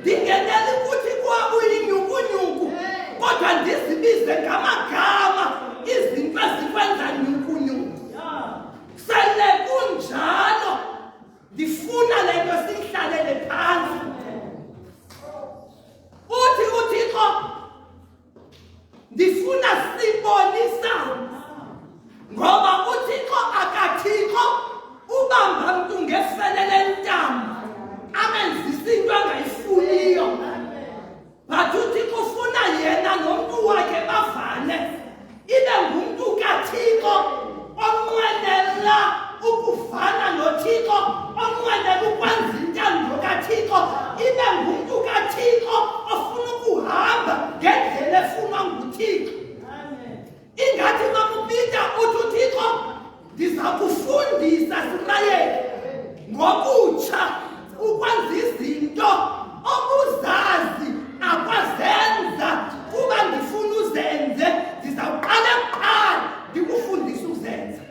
Ndingenela ukuthi kuwa uyinyukunyuku kodwa ndizibize ngamagama izinto ezikwenza nyukunyuku. Sele kunjalo ndifuna le nto sihlale ndifuna sibonisane ngoba uThixo akathixo ubamba umuntu ngefelele ntamo amenzisa into angayifuniyo but uThixo ufuna yena nomuntu wakhe bavane ibe ngumuntu kaThixo onqwenela ukuvana noThixo onqwenela ukwenza intando kaThixo ibe ngumuntu kaThixo ofuna ukuhamba ngendlela efunwa nguThixo. Ingathi mamupita uthi uThixo ndiza kufundisa Israyeli ngokutsha ukwenza izinto obuzazi akwazenza kuba ndifuna uzenze ndizawuqala kuqala ndikufundisa uzenza.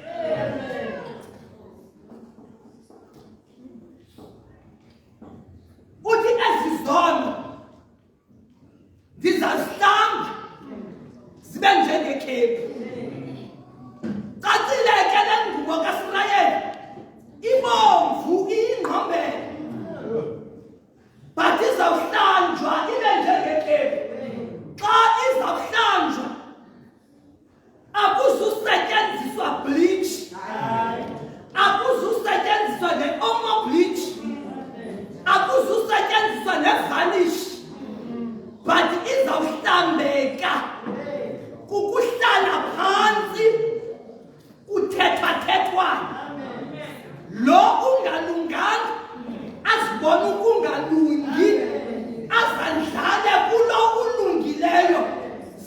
Uthi ezizono ndizazihlamba zibe njengekhephu. Cacileke le ngubo kaSirayeli ibomvu iyingqombele but izawuhlanjwa ibe njengekhephu. Xa izawuhlanjwa akuzusetyenziswa bleach, akuzusetyenziswa ne-omo bleach, akuzusetyenziswa ne-vanish but izawuhlambeka. Kukuhlala phansi kuthethwathethwana. Lo ungalunganga azibona ukungalungi azandlale kulo ulungileyo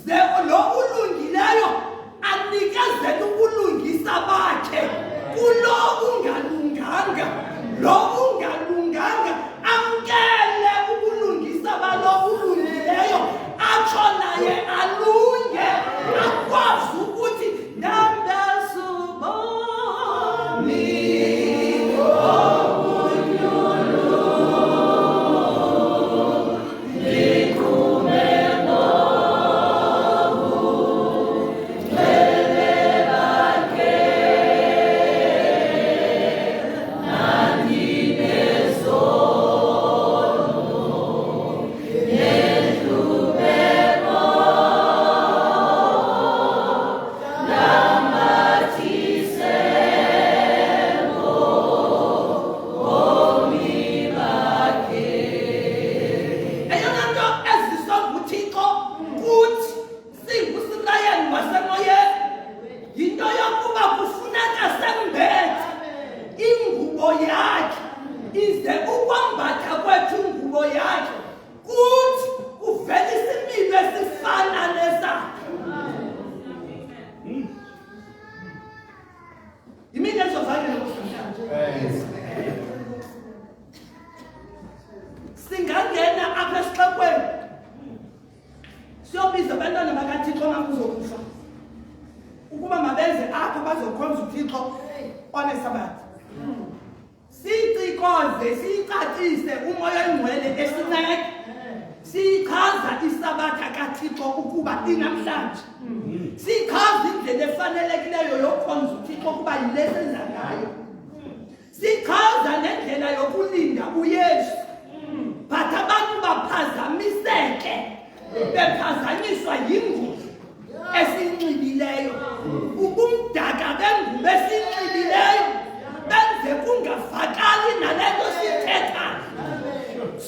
ze lo ulungileyo anikezele ukulungisa bakhe kulo ungalunganga. Lo ungalunganga amkele ukulungisa balo ulungileyo atsho naye alunge akwazi ukuthi nambesuboni singangena apha esixekweni siyobiza abantwana bakaThixo ngakuzokufa ukuba mabenze apha bazokhonza uThixo onesabatha. Sicikoze siyicacise umoya oyingcwele esineke sichaza isabatha kaThixo ukuba inamhlanje. Sichaza indlela efanelekileyo yokukhonza uThixo ukuba yile senza ngayo. Sichaza nendlela yokulinda uYesu. But abantu baphazamiseke bephazanyiswa yingubo esinxibileyo. Ubumdaka bengubo esinxibileyo benze kungavakali nalento sithethayo.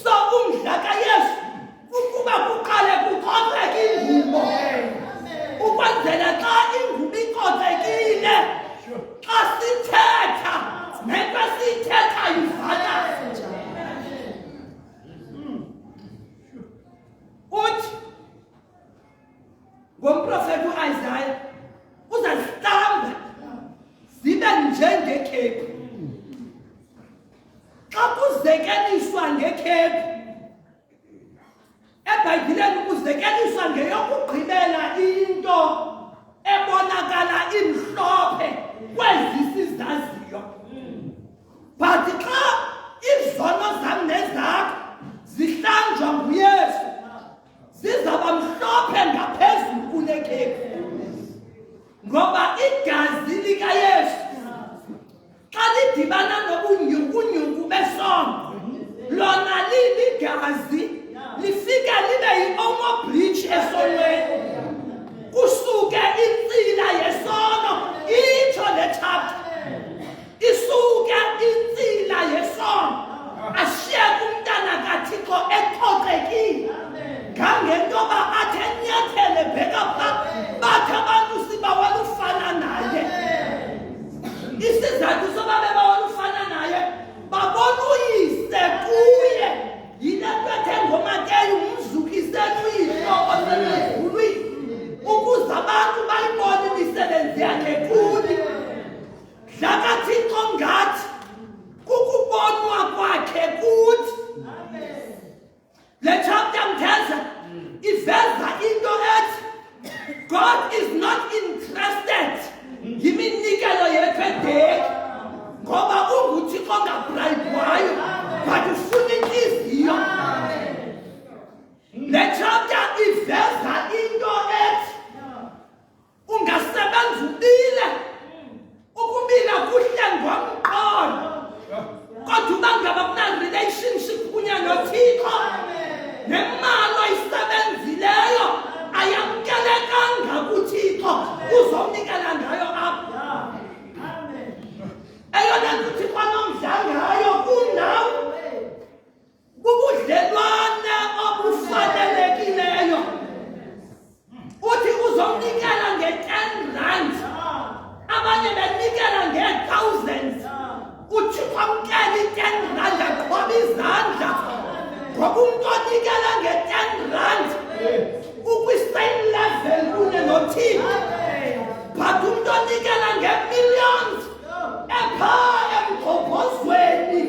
So umdlaka Yesu ukuba kuqale kuqoqeke ingubo ukwenzela xa ingubo iqoqekile xa sithetha nento sithetha ivakale. Uthi ngomprofeti uIsaiah uzazihlamba zibe njengekhephu. Xa kuzekeliswa ngekhephu eBhayibhileni kuzekeliswa ngeyokugqibela into ebonakala imhlophe kwezi sizaziyo. But xa izono zam nezakho zihlanjwa nguYesu zizaba mhlophe ngaphezulu kunekhephu. Ngoba igazi likaYesu xa lidibana nobunyukunyuku besondo lona liligazi lifika libe yi-omo bleach esonweni. uThixo exoxekile ngangento ba athe nyathele bheka pha bathi abantu sibawela ufana naye. Isizathu soba bebawela ufana naye babona uyise kuye yile nto ethe ngoMateyu umzukiseni uyihlobo selezulwini ukuze abantu bayibone imisebenzi yakhe kuni. Dlakathixo ngathi kukubonwa kwakhe kuthi. Le chapter mthetha iveza into ethi God is not interested yiminikelo yethu edeki ngoba unguThixo ongabrayibwayo but ufuna inhliziyo. Le chapter iveza into ethi ungasebenza ubile ukubila kuhle ngomqondo kodwa ubangaba kuna-relationship kunye noThixo nemali oyisebenzileyo ayamkelekanga kuThixo uzomnikela ngayo apha. Eyona nto uThixo anomdla ngayo kunawe bubudlelwane obufanelekileyo. Uthi uzomnikela nge-10 rand abanye benikela nge-thousands. UThixo amkela i-10 rand aqhoba izandla ngoba umntu onikela nge-10 rand ukwi-same level kunye noThixo but umntu onikela nge-millions ephaa emgqobhozweni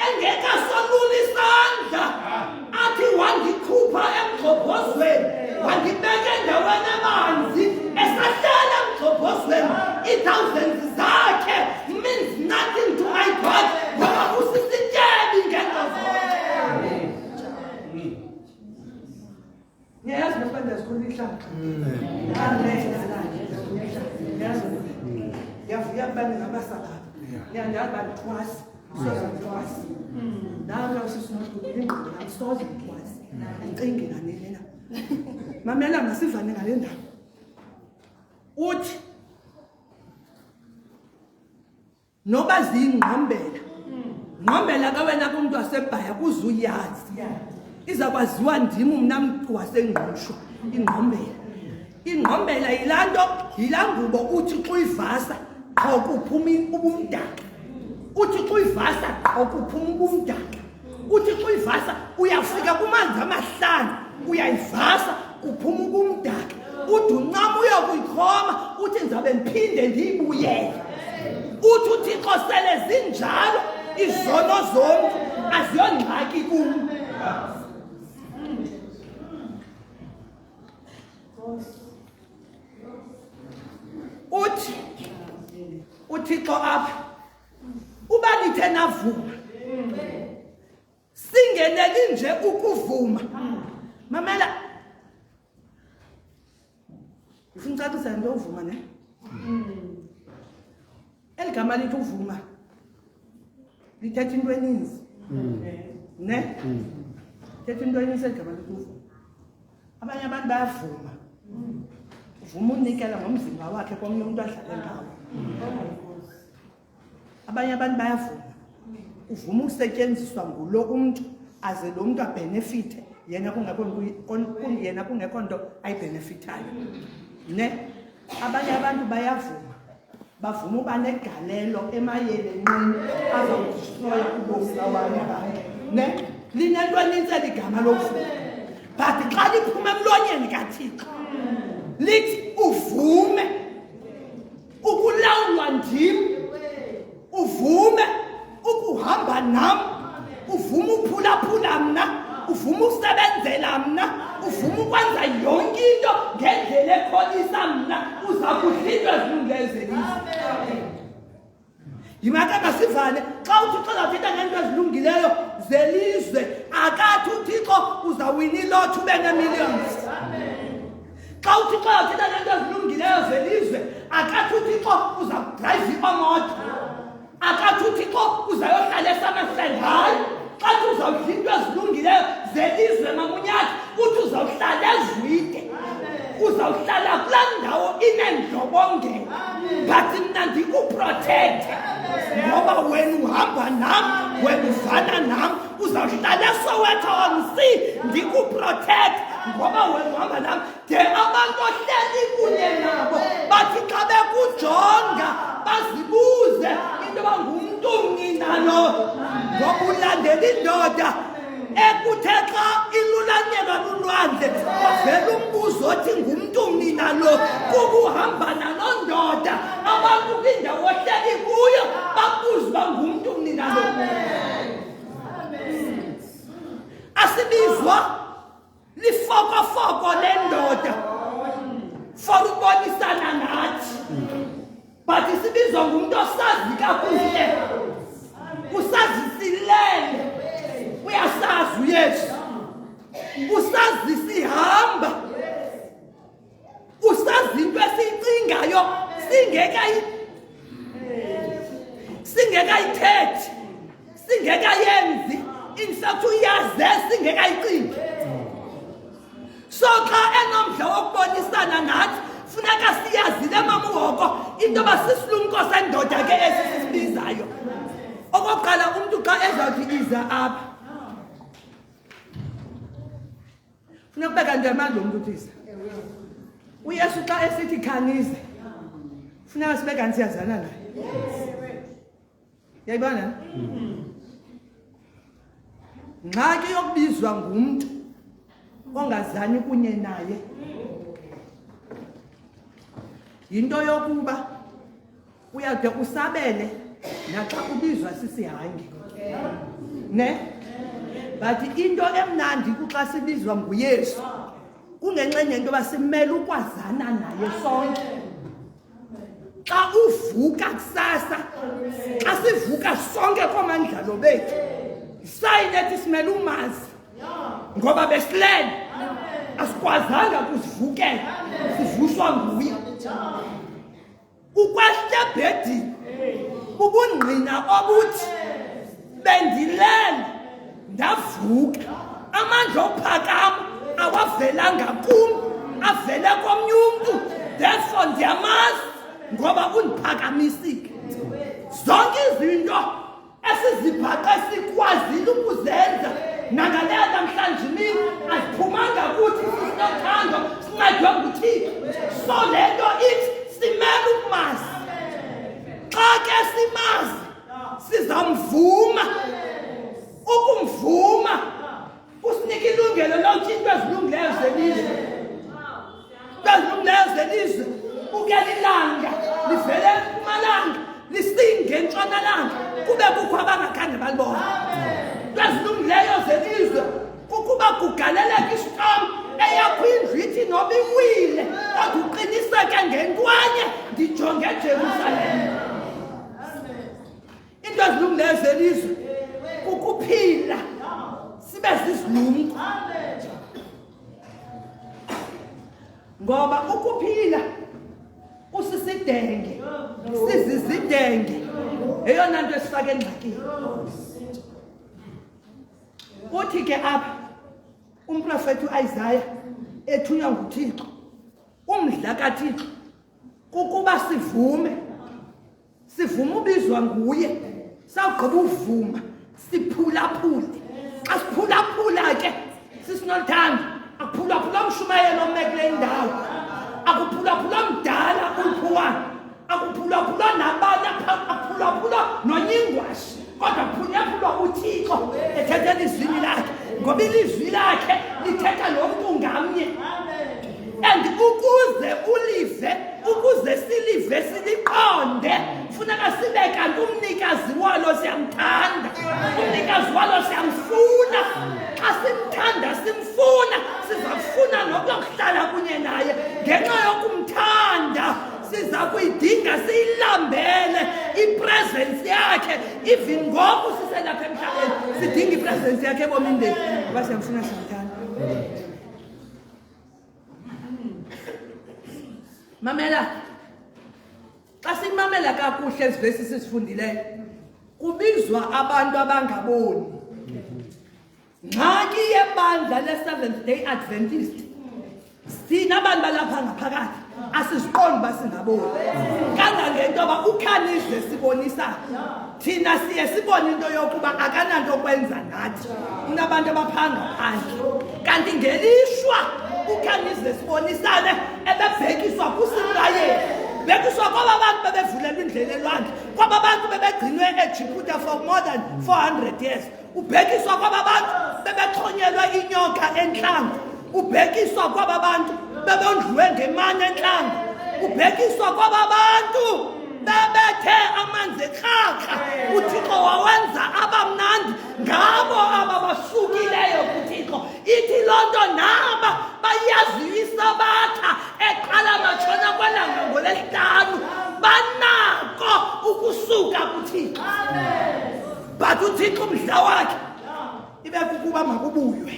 engekasolula isandla athi wandikhupha emgqobhozweni wandibeka endaweni emanzi esahlala emgqobhozweni i-thousands zakhe means nothing to my God ngoba usisityebi ngento zonke. Ngiyazi ngokwenza sikhulu ihlanga. Yavuya bani ngamasaka. Ngiyandazi bani twice. Soza twice. Nawe usisinokuthi ngisoza twice. Ngicinge nganena. Mamela masivane ngale ndaba. Uthi noba zingqombela. Ngqombela ka wena kumuntu waseBhaya kuzuyazi. Izakwaziwa ndim umnamntu wasengqusho ingqombela. Ingqombela yilanto yilangubo uthi xa uyivasa qho kuphuma ubumdaka. Uthi xa uyivasa qho kuphuma ubumdaka. Uthi xa uyivasa uyafika kumanzi amahlanu uyayivasa kuphuma ubumdaka. Uthi uncama uyokuyikhoma uthi ndizabe ndiphinde ndiyibuyele. Uthi uThixo sele zinjalo izono zomntu aziyongxaki kum. Uthi uThixo apha uba nithe navuma singeneli nje ukuvuma. Mamela ngifuna ucacisa into yovuma ne eligama lithi uvuma lithetha into eninzi ne thetha into eninzi eligama lithi uvuma. Abanye abantu bayavuma uvuma unikela ngomzimba wakhe komnye umuntu adlale ngawo. Abanye abantu bayavuma uvuma usetyenziswa ngulo umuntu aze lo muntu abenefite yena kungekho nto ayibenefitayo ne. Abanye abantu bayavuma bavuma uba negalelo emayelenqeni azawudistroya ubomi bawabanye ne. Linento enintsi eligama lokuvuma but xa liphuma emlonyeni kaThixo lithi uvume ukulawulwa ndim, uvume ukuhamba nam, uvume uphulaphula mna, uvume usebenzela mna, uvume ukwenza yonke into ngendlela ekholisa mna. Uza kudlitwa ezilungileyo. Yimaka masivane xa uThixo uzawuthetha ngento ezilungileyo zelizwe akathi uThixo uzawina ilotho ube ne-millions. Xa uThixo uzawuthetha ngento ezilungileyo zelizwe akathi uThixo uzawudrayiva imoto, akathi uThixo uzayohlala eSummerset. Hayi, xa uzawudla into ezilungileyo zelizwe mamunyathi uthi uzawuhlala eZwide, uzawuhlala kulaa ndawo inendlobongela but mna ndikuprotekte ngoba wena uhamba nam, wena ufana nam, uzawuhlala eSoweto ndikuprotect ngoba wena uhamba nami. De abantu ohleli kunye nabo bathi xa bekujonga bazibuze into yoba ngumntu mncinalo ngoba ulandela indoda ekuthe xa ilulanyeka lulwandle wavela umbuzo othi ngumntu mncinalo kuba uhamba naloo ndoda abantu kwindawo ohleli kuyo babuze uba ngumntu mncinalo. Asibizwa lifokofoko lendoda for ubonisana nathi, but sibizwa ngumuntu osazi kakuhle, usazisilele, uyasazi uYesu, usazi sihamba, usazi into esiyicingayo singekayithethi, singekayenzi, in fact uyaze singekayicingi. So xa enomdla wokubonisana nathi funeka siyazile mama uhoko into yoba sisilumko sendoda ke esisibizayo. Okokuqala umntu xa ezawuthi iza apha funeka ubeka nto yamandla umntu uthiza. uYesu xa esithi khanize funeka sibeka nisiyazana naye. Yayibona? Ngxaki yokubizwa ngumntu ongazani kunye naye yinto yokuba uyade usabele naxa ubizwa sisihange ne, but into emnandi kuxa sibizwa nguYesu kungenxenye into yoba simele ukwazana naye sonke. Xa uvuka kusasa, xa sivuka sonke koomandlalo bethu isayini ethi simele umazi ngoba besilele asikwazanga kusivukela, sivuswa nguye. Ukwehla ebhedini ubungqina obuthi bendilele ndavuka, amandla ophakama awavelanga kum, avele komnye umntu, therefore ndiyamazi ngoba undiphakamisile. Zonke izinto esizibhaqa sikwazile ukuzenza nangaleyo namhlanje imini aziphumanga kuthi sisinothando sincedwe nguThixo. So le nto ithi simele ukumazi. Xa ke simazi sizamvuma. Ukumvuma kusinika ilungelo lonke into ezilungileyo zelizwe. Into ezilungileyo zelizwe ukela ilanga livele empumalanga lisinge entshonalanga kube kukho abangakhange balibona. Into ezilungileyo zelizwe kukuba kugaleleka isiqamu eyakho indlu ithi noba iwile kodwa uqiniseke ngentwanye ndijonge eJerusalem. Into ezilungileyo zelizwe kukuphila sibe zizilumko, ngoba ukuphila usisidenge sizizidenge eyona nto esifake engxakini. Uthi ke apha umprofeti uIsaya ethunywa nguThixo, umdla kaThixo kukuba sivume ubizwa nguye. Sawugqiba uvuma siphulaphule. Xa siphulaphula ke sisinothando, akuphulaphula umshumayelo ome kule ndawo, akuphulaphula mdala uLuphuwana, akuphulaphula nabani, akuphulaphula nonyingwashi, kodwa kuphunyapulwa uThixo ethetha ilizwi lakhe, ngoba ilizwi lakhe lithetha lo mntu ngamnye. And ukuze silive siliqonde funeka sibe kanti umnikazi walo siyamthanda, umnikazi walo siyamfuna. Xa simthanda simfuna, sizafuna nokuyokuhlala kunye naye. Ngenxa yokumthanda siza kuyidinga siyilambele ipresence yakhe. Even ngoku siselapha emhlabeni sidinga ipresence yakhe ebomini bethu ngoba siyamfuna, siyamthanda. Mamela, xa simamela kakuhle ezivesi sisifundileyo kubizwa abantu abangaboni. Ngxaki yebandla le-Seventh Day Adventist sina abantu balapha ngaphakathi asiziqondi uba singaboni, kangangento yoba ukhanize sibonisana. thina siye sibone into yokuba akananto kwenza nathi unabantu abaphanga phandle kanti ngelishwa ukhanize sibonisane ebebhekiswa kuSirayeli bekiswa kwaba bantu bebevulelwa indlela elwandle kwaba bantu bebegcinwe eJupiter for more than 400 years ubhekiswa kwaba bantu bebexhonyelwa inyoka enhlangu ubhekiswa kwaba bantu bebondliwe ngemane enhlangu ubhekiswa kwaba bantu bebethe amanzi ekhakha uThixo wawenza abamnandi ngabo ababasukileyo kuThixo ithi lonto naba bayazi isabatha eqala matshona kwelanga ngolesihlanu banako ukusuka kuThixo but uThixo umdla wakhe ibe kukuba makubuywe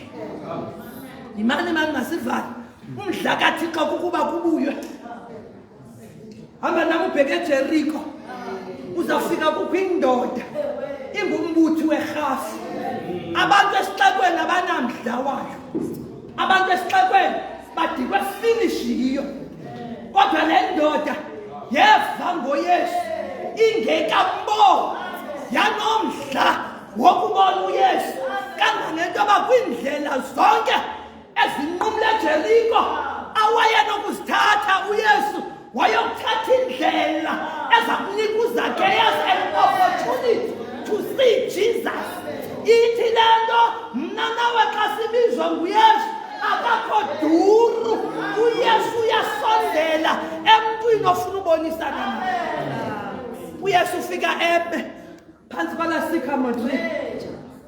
imani mangasivali umdla kaThixo kukuba kubuywe hamba nami ubheke eJericho uzafika kukho indoda ingumbuthi wehafu abantu esixekweni abanamdla wayo abantu esixekweni badikwe finish yiyo kodwa le ndoda yeva ngoYesu ingekamboni yanomdla wokubona uYesu kangangento abakwindlela zonke ezinqumle eJericho awayenokuzithatha uYesu wayokuthatha indlela ezakunika uZakheyas an opportunity to see Jesus ithi lento mna nawe xa sibizwa nguYesu akakho duru uYesu uyasondela emntwini ofuna ubonisana naye uYesu ufika epe phansi kwala sycamore tree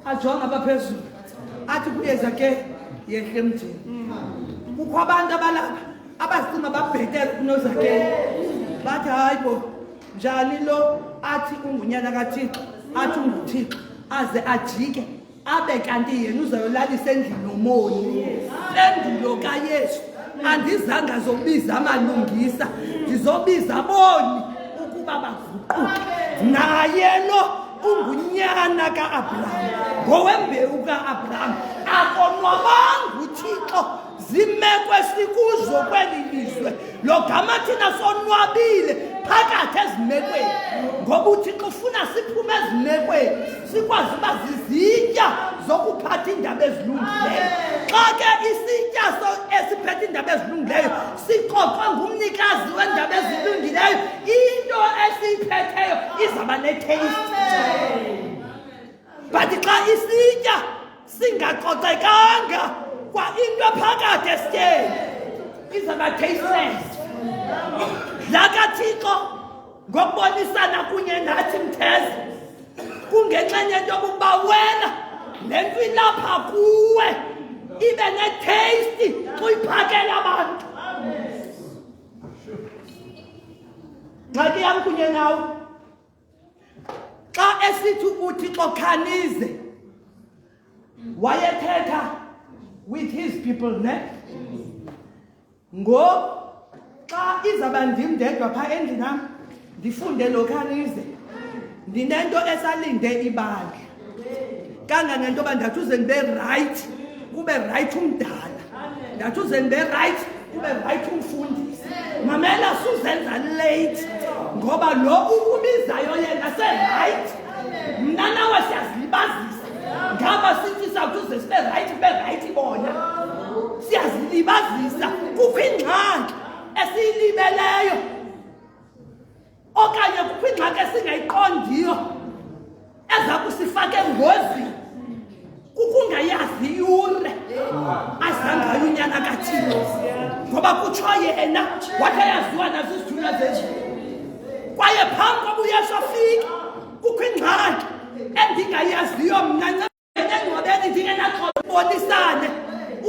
ajonga abaphezulu athi kuye Zakheyu yehle emthini kukho abantu abalapha abasima babhetele kunoZakheyu bathi hayi bo njani lo athi ungunyana kaThixo athi unguThixo aze ajike abe kanti yena uzayolalisa endlini nomoni endulo kaYesu andizanga zobiza amalungisa ndizobiza boni ukuba bavuquke naye lo ungunyana kaAbraham ngowembewu kaAbraham akonwabanga uThixo zimekwe sikuzo kweli lizwe lo gama thina sonwabile phakathi ezimekweni ngoba uThixo ufuna siphume ezimekweni sikwazi uba zizitya zokuphatha indaba ezilungileyo xa ke isitya esiphethe indaba ezilungileyo siqoqwa ngumnikazi wendaba ezilungileyo into esiyiphetheyo izaba netaste but xa isitya singaqoqekanga kwa into phakathi esityeni izaba tasteless la kaThixo ngokubonisana kunye nathi mtheze kungenxenye into yokuba wena le nto ilapha kuwe ibe netaste uyiphakela abantu ngxaki yam kunye nawe xa esithi uThixo khanize wayethetha with his people ne xa izaba ndim ndedwa phaa endlini nam ndifunde lo khanize ndinento esalinde ibandla kangangento yoba ndathi uze ndibe right kube right umdala ndathi uze ndibe right kube right umfundisi mamela suzenza late ngoba lo ukubizayo yena se-right mna nawe siyazilibazisa ngaba sithi sawuthi uze sibe right bona siyazilibazisa kukho ingxaki esiyilibeleyo okanye kukho ingxaki esingayiqondiyo eza kusifaka engozini kukungayazi iyure azangayo unyana kaThixo ngoba kutsho yena wathi ayaziwa nazo izithunywa zezulu kwaye phambi koba uYesu afike kukho ingxaki endingayaziyo mna engcwabeni ndingenaxobonisane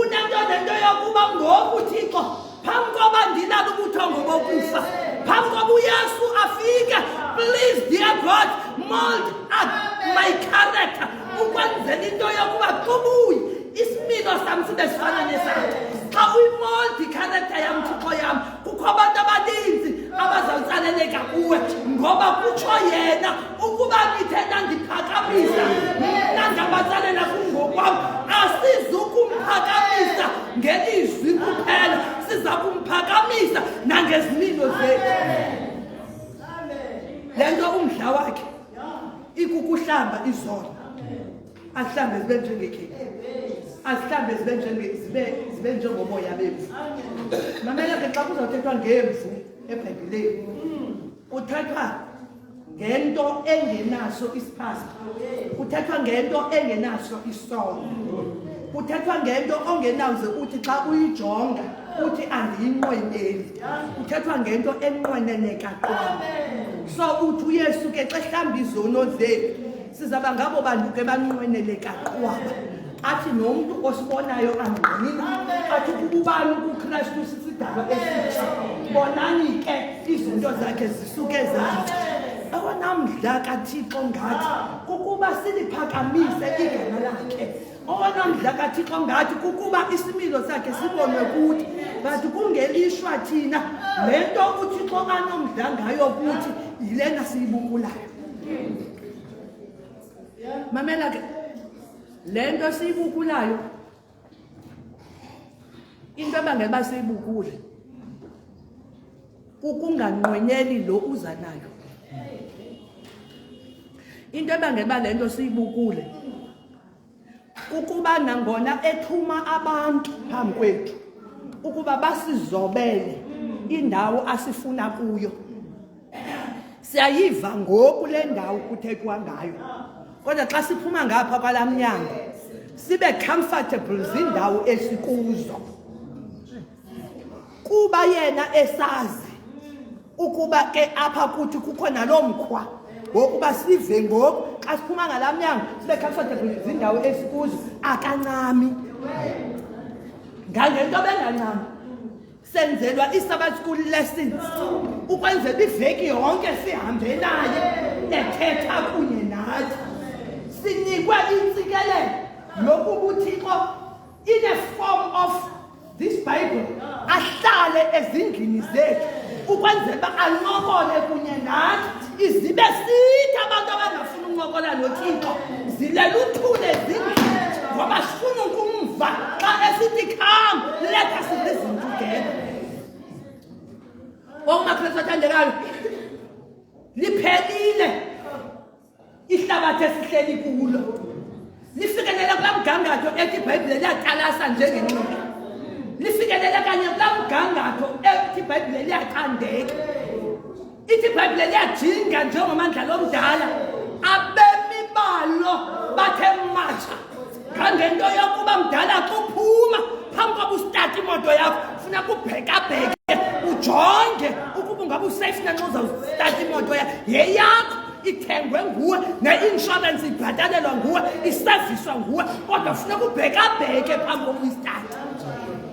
unento yokuba ngoku uThixo phambi koba ndilala ubuthongo bokufa phambi koba uYesu afike please dear God mold up my character ukwenzela into yokuba xubuye isimilo sam sibe sifana nesakhe xa uyimold icharacter yam Thixo yam kukho abantu abaninzi abazawutsaleleka kuwe ngoba kutsho yena ukuba ngithe ndandiphakamisa nandabatsalela kungokwam asizukumphakamisa ngelizwi kuphela siza kumphakamisa nangezimilo zethu le nto umdla wakhe ikukuhlamba izono. Asihlambe zibe njengekheli. Asihlambe zibe njengomoya bemvu. Mamela ke xa kuzothethwa ngemvu eBhayibhelini. Kuthethwa ngento engenaso isiphaza. Kuthethwa ngento engenaso isono. Kuthethwa ngento ongenawuze uthi xa uyijonga uthi andiyinqweneli. Kuthethwa ngento enqweneleka qwa. So uthi uYesu ke xa hlamba izono zethu sizaba ngabo bantu ke banqweneleka qwa. Athi nomuntu osibonayo angqinile athi ukubani uKristu sisidalwa esitsha. Bonani ke izinto zakhe zisuke zathi. Awonamdla kaThixo ngathi kukuba siliphakamise igama lakhe. Awonamdla kaThixo ngathi kukuba isimilo sakhe sibonwe kuthi. Bathi kungelishwa thina lento uThixo anomdla ngayo kuthi yilena siyibukulayo. Mamela ke lento siyibukulayo into abangeba siyibukule ukunganqwenyeli lo uza nayo. Into ebangela lento siyibukule ukuba nangona ethuma abantu phambi kwethu ukuba basizobele indawo asifuna kuyo. Siyayiva ngoku le ndawo kuthethwa ngayo. Kodwa xa siphuma ngapha kwalamnyango sibe comfortable zindawo esikuzo. Kuba yena esazi ukuba ke apha kuthi kukho nalomkhwa ngokuba sive ngoku xa siphuma ngalamnyango sibe comfortable zindawo esikuzo akancami. Ngangento bengancami senzelwa i-Sabbath school lessons ukwenzela iveki yonke sihambe naye ethetha kunye nathi. Sinikwe intsikelelo lokuba uThixo in a form of this Bible ahlale ezindlini zethu ukwenzela uba anqokole kunye nathi. Izibe sithi abantu abangafuni uncokola noThixo zilela uthule ezindlini ngoba sifuna ukumva xa esithi come let us listen together. OmaKristu athandekayo liphelile ihlabathi esihleli kulo. Lifikelela kulaa mgangatho ethi iBhayibhile liyatalasa njengenqindi. Lifikelela kanye kulaa mgangatho ethi iBhayibhile liyathandeka. Ithi iBhayibhile liyajinga njengomandlalo omdala. Abemi balo bathe matsha ngangento yokuba mdala kuphuma phambi koba usitata imoto yakho funeka ubhekabheke ujonge ukuba ungaba usafe na xa uzawusitata imoto yakho. Yeyakho ithengwe nguwe ne-insurance ibhatalelwa nguwe isaviswa nguwe kodwa funeka ubhekabheke phambi koba uyisitata.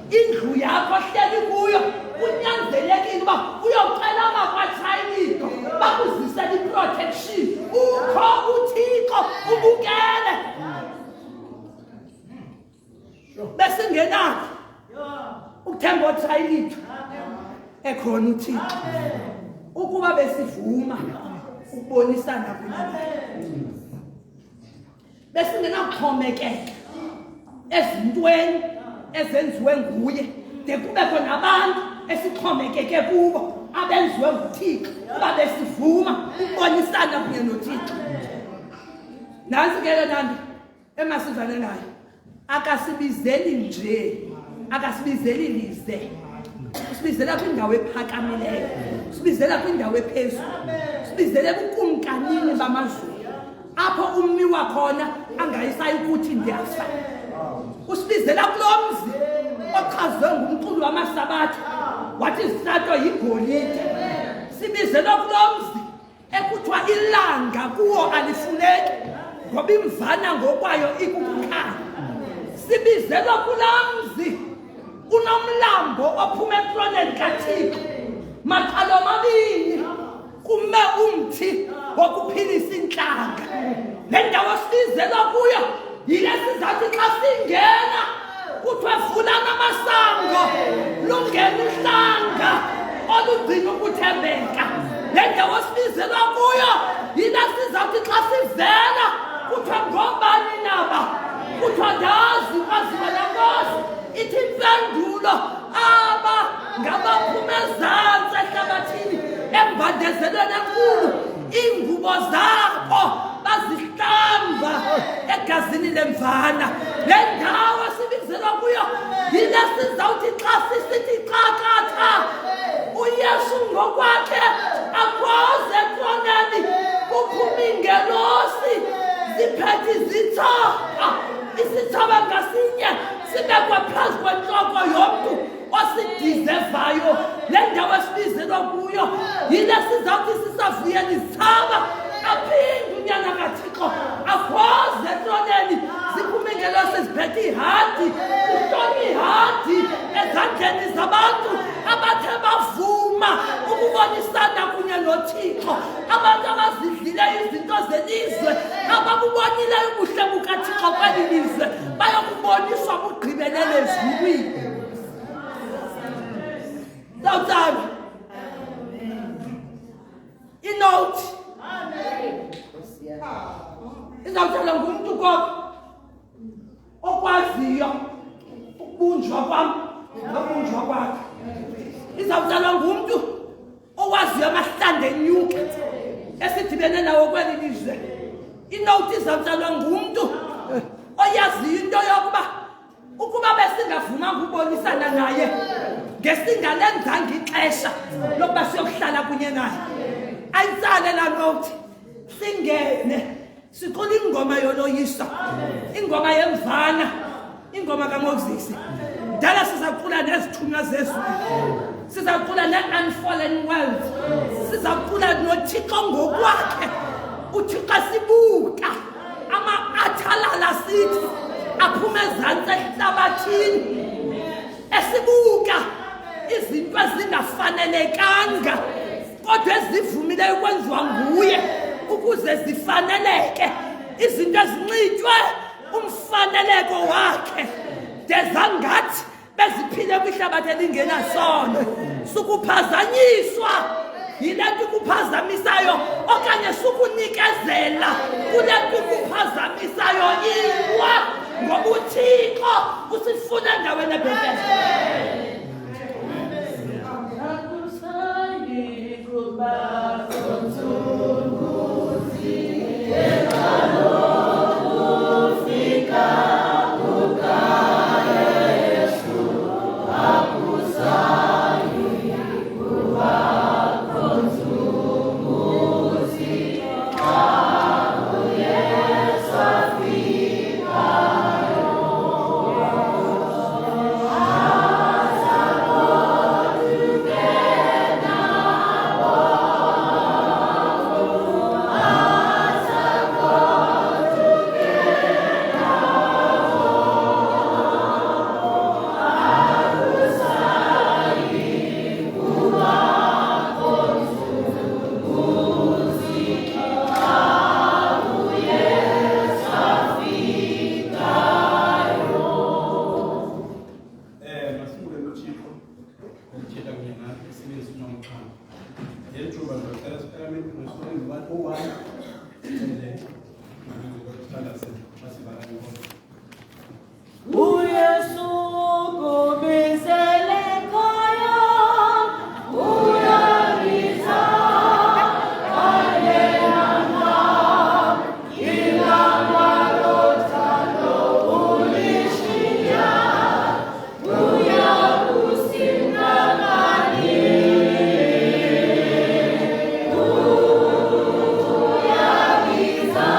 Indlu yakho hleli kuyo kunyanzelekile uba uyocela bakwaThayilito bakuzisela i-protection. Ukho uThixo ubukele besingenaphi ukuthenga oThayilito ekhona uThixo ukuba besivuma ukubonisana kunye naye. Besingenakuxhomekeka ezintweni ezenziwe nguye de kubekho nabantu esixhomekeke kubo abenziwe nguThixo uba besivuma ukubonisana kunye noThixo. Nantsi ke le nto emasizane nayo akasibizeli nje akasibizeli lize sibizela kwindawo ephakamileyo sibizela kwindawo ephezulu sibizele bukumkanini bamazulu apho ummi wakhona angayisayi ukuthi ndiyafa. Usibizela kulo mzi ochazwe ngumculi wamasabatha wathi isihlato yigolide. Sibizela kulo mzi ekuthiwa ilanga kuwo alifuneki ngoba imvana ngokwayo ikukukhanya. Sibizelwa kulaa mzi unomlambo ophuma entroneni kaThixo maqalo amabini kume umthi wokuphilisa intlanga. Le ndawo sibizelwa kuyo yile sizathu xa singena kuthiwa vulani amasango lungene uhlanga olugcina ukuthembeka. Le ndawo sibizelwa kuyo yile sizathu xa sivela kuthiwa ngobani naba kuthiwa ndazi kwaziwa lenkosi ithi impendulo aba ngabaphuma ezantsi ehlabathini embandezelweni enkulu iingubo zabo ihlamba egazini lemvana. Le ndawo sibizelwa kuyo yile sizawuthi xa sisithi qaqatha uYesu ngokwakhe akwazi ekroneni kuphuma ingelosi ziphethe izithaba. Isithaba ngasinye sibekwa phezu kwentloko yomntu osidizevayo. Le ndawo esibizelwa kuyo yile sizawuthi sisavuyela izithaba. Aphinde unyana kaThixo akwazi ekroneni ziphume ingelosi ziphethe ihadi. Uhlome ihadi ezandleni zabantu abathe bavuma ukubonisana kunye noThixo. Abantu abazidlile izinto zelizwe abakubonileyo ubuhle bukaThixo kweli lizwe bayokuboniswa bugqibelele ezulwini. Sawuthanda inote izawutshelwa ngumntu okwaziyo ukubunjwa kwam nobunjwa kwakhe. Izawutshelwa ngumntu owaziyo amahlande enyuke esidibene nawo kweli lizwe. Inote izawutshelwa ngumntu oyaziyo into yokuba ukuba besingavumanga ukubonisana naye ngesingalenzanga ixesha lokuba siyokuhlala kunye naye ayitsale laa note singene siqula ingoma yoloyiso, ingoma yemvana, ingoma kaMoses. Dala sizaqula nezithunywa zezulu, sizaqula ne-unfallen world, sizaqula noThixo ngokwakhe. uThixo sibuka ama-athalala sithi aphume ezantsi ehlabathini, esibuka izinto ezingafanelekanga kodwa ezivumileyo ukwenziwa nguye ukuze zifaneleke, izinto ezinxitywe umfaneleko wakhe de zangathi beziphile kwihlabathi elingenasono. Sukuphazanyiswa yile nto ikuphazamisayo okanye sukunikezela kule nto ikuphazamisayo iwa ngoba uThixo usifuna endaweni ebhekene. Isa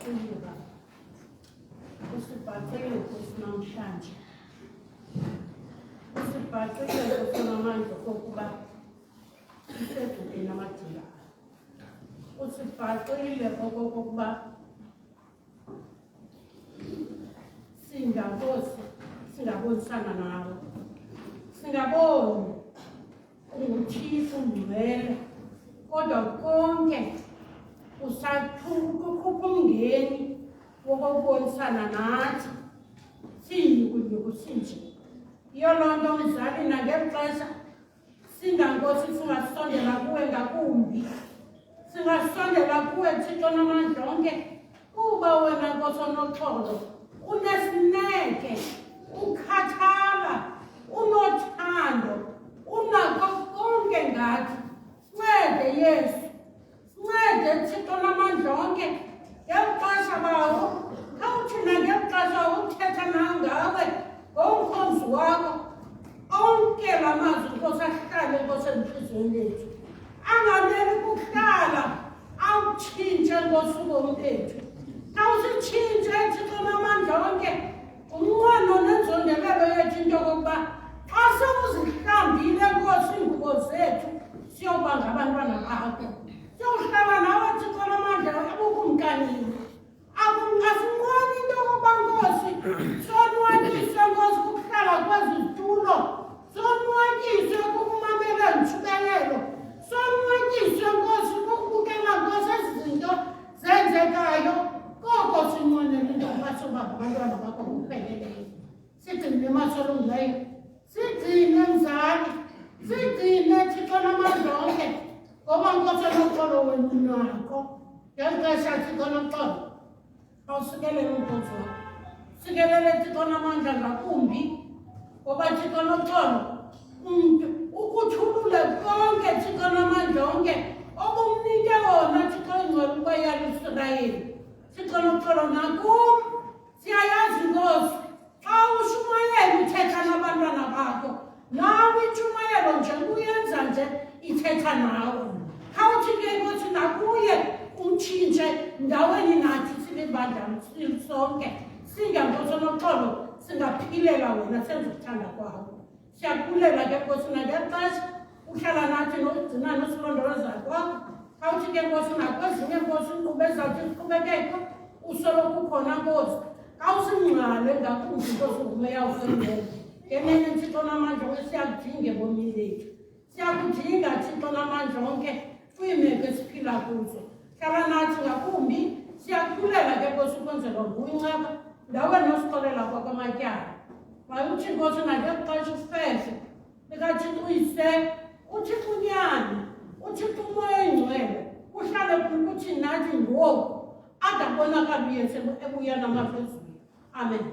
usibhaqile baba. Usibhaqile Nkosi namhlanje. Usibhaqile Nkosi namandla kokuba isedukeni amadila. Usibhaqile kokuba singabonisana nawe. Singaboni unguthifu ngcwele kodwa konke usakhupha umngeni wokubonisana nathi sinyukunyuku sinje. Iyo loo nto mzali nangeli xesha singankosi singasondela kuwe ngakumbi. Singasondela kuwe Thixo namandla onke kuba wena Nkosi onoxolo unesineke, ukhathala, unothando, unako konke ngathi. Ncede Yesu, ncede Thixo namandla onke ngeli xesha bawo. Khawuthi nangeli xesha uthetha nangawe ngomkhonzi wakho. Onke la mazwi Nkosi ahlale Nkosi entliziyweni yethu. Angameli kuhlala awutshintshe Nkosi ubomi bethu. Awusitshintshe Thixo namandla onke umnqweno nenzondelelo yethu into yokokuba xa sewuzihlambile Nkosi iingubo zethu siyoba ngabantwana bakho. Siyohlala nawe Thixo namandla abukumkanini. Asinqweni into yokokuba Nkosi sonwatyiswe Nkosi kukuhlala kwezi zitulo. Sonwatyiswe kukumamela ntshubelelo. Sonwatyiswe Nkosi kukubukela Nkosi ezi zinto zenzekayo. Koko sinqwenela into yokuba soba ngabantwana bakho ngokupheleleyo. Sigcine masolungileyo. Sigcine mzali. Sigcine Thixo namandla onke ngoba Nkosi onoxolo wena unako. Ngeli xesha Thixo noxolo awusikelele umkhonzi wakho. Sikelele Thixo namandla ngakumbi ngoba Thixo noxolo ukuthulule konke Thixo namandla onke obumnike wona Thixo ingcwele ukuba yala Israyeli. Thixo noxolo nakum siyayazi Nkosi xa ushumayela uthetha nabantwana bakho nawe intshumayelo nje uyenza nje ithetha nawe. Khawuthi ke Nkosi nakuye umtshintshe ndaweni nathi sibebandla sonke singankosi onoxolo singaphilela wena senze ukuthanda kwawo. Siyabulela ke Nkosi nangeli xesha uhlala nathi nokugcina nosilondoloza kwakho. Khawuthi ke Nkosi nakwezinye Nkosi inkqubo ezawuthi ziqhubekeke usoloko ukhona Nkosi. Awusingqale ngakumbi Nkosi ngumeya ufendele. Ngenene Thixo namandla onke siyakudinga ebomini lethu. Siyakudinga Thixo namandla onke kwiimeko esiphila kuzo. Hlala nathi ngakumbi. Siyakubulela ke Nkosi ukwenzelwa nguyinceba ndawe nosixolela kwakwamatyala. Mayuthi Nkosi nangeli xesha ufehle likaThixo uyise, uThixo unyane, uThixo umoya engcwele uhlale kuthi nathi ngoku ade abonakala uyesu ebuya namaphezulu. Amen.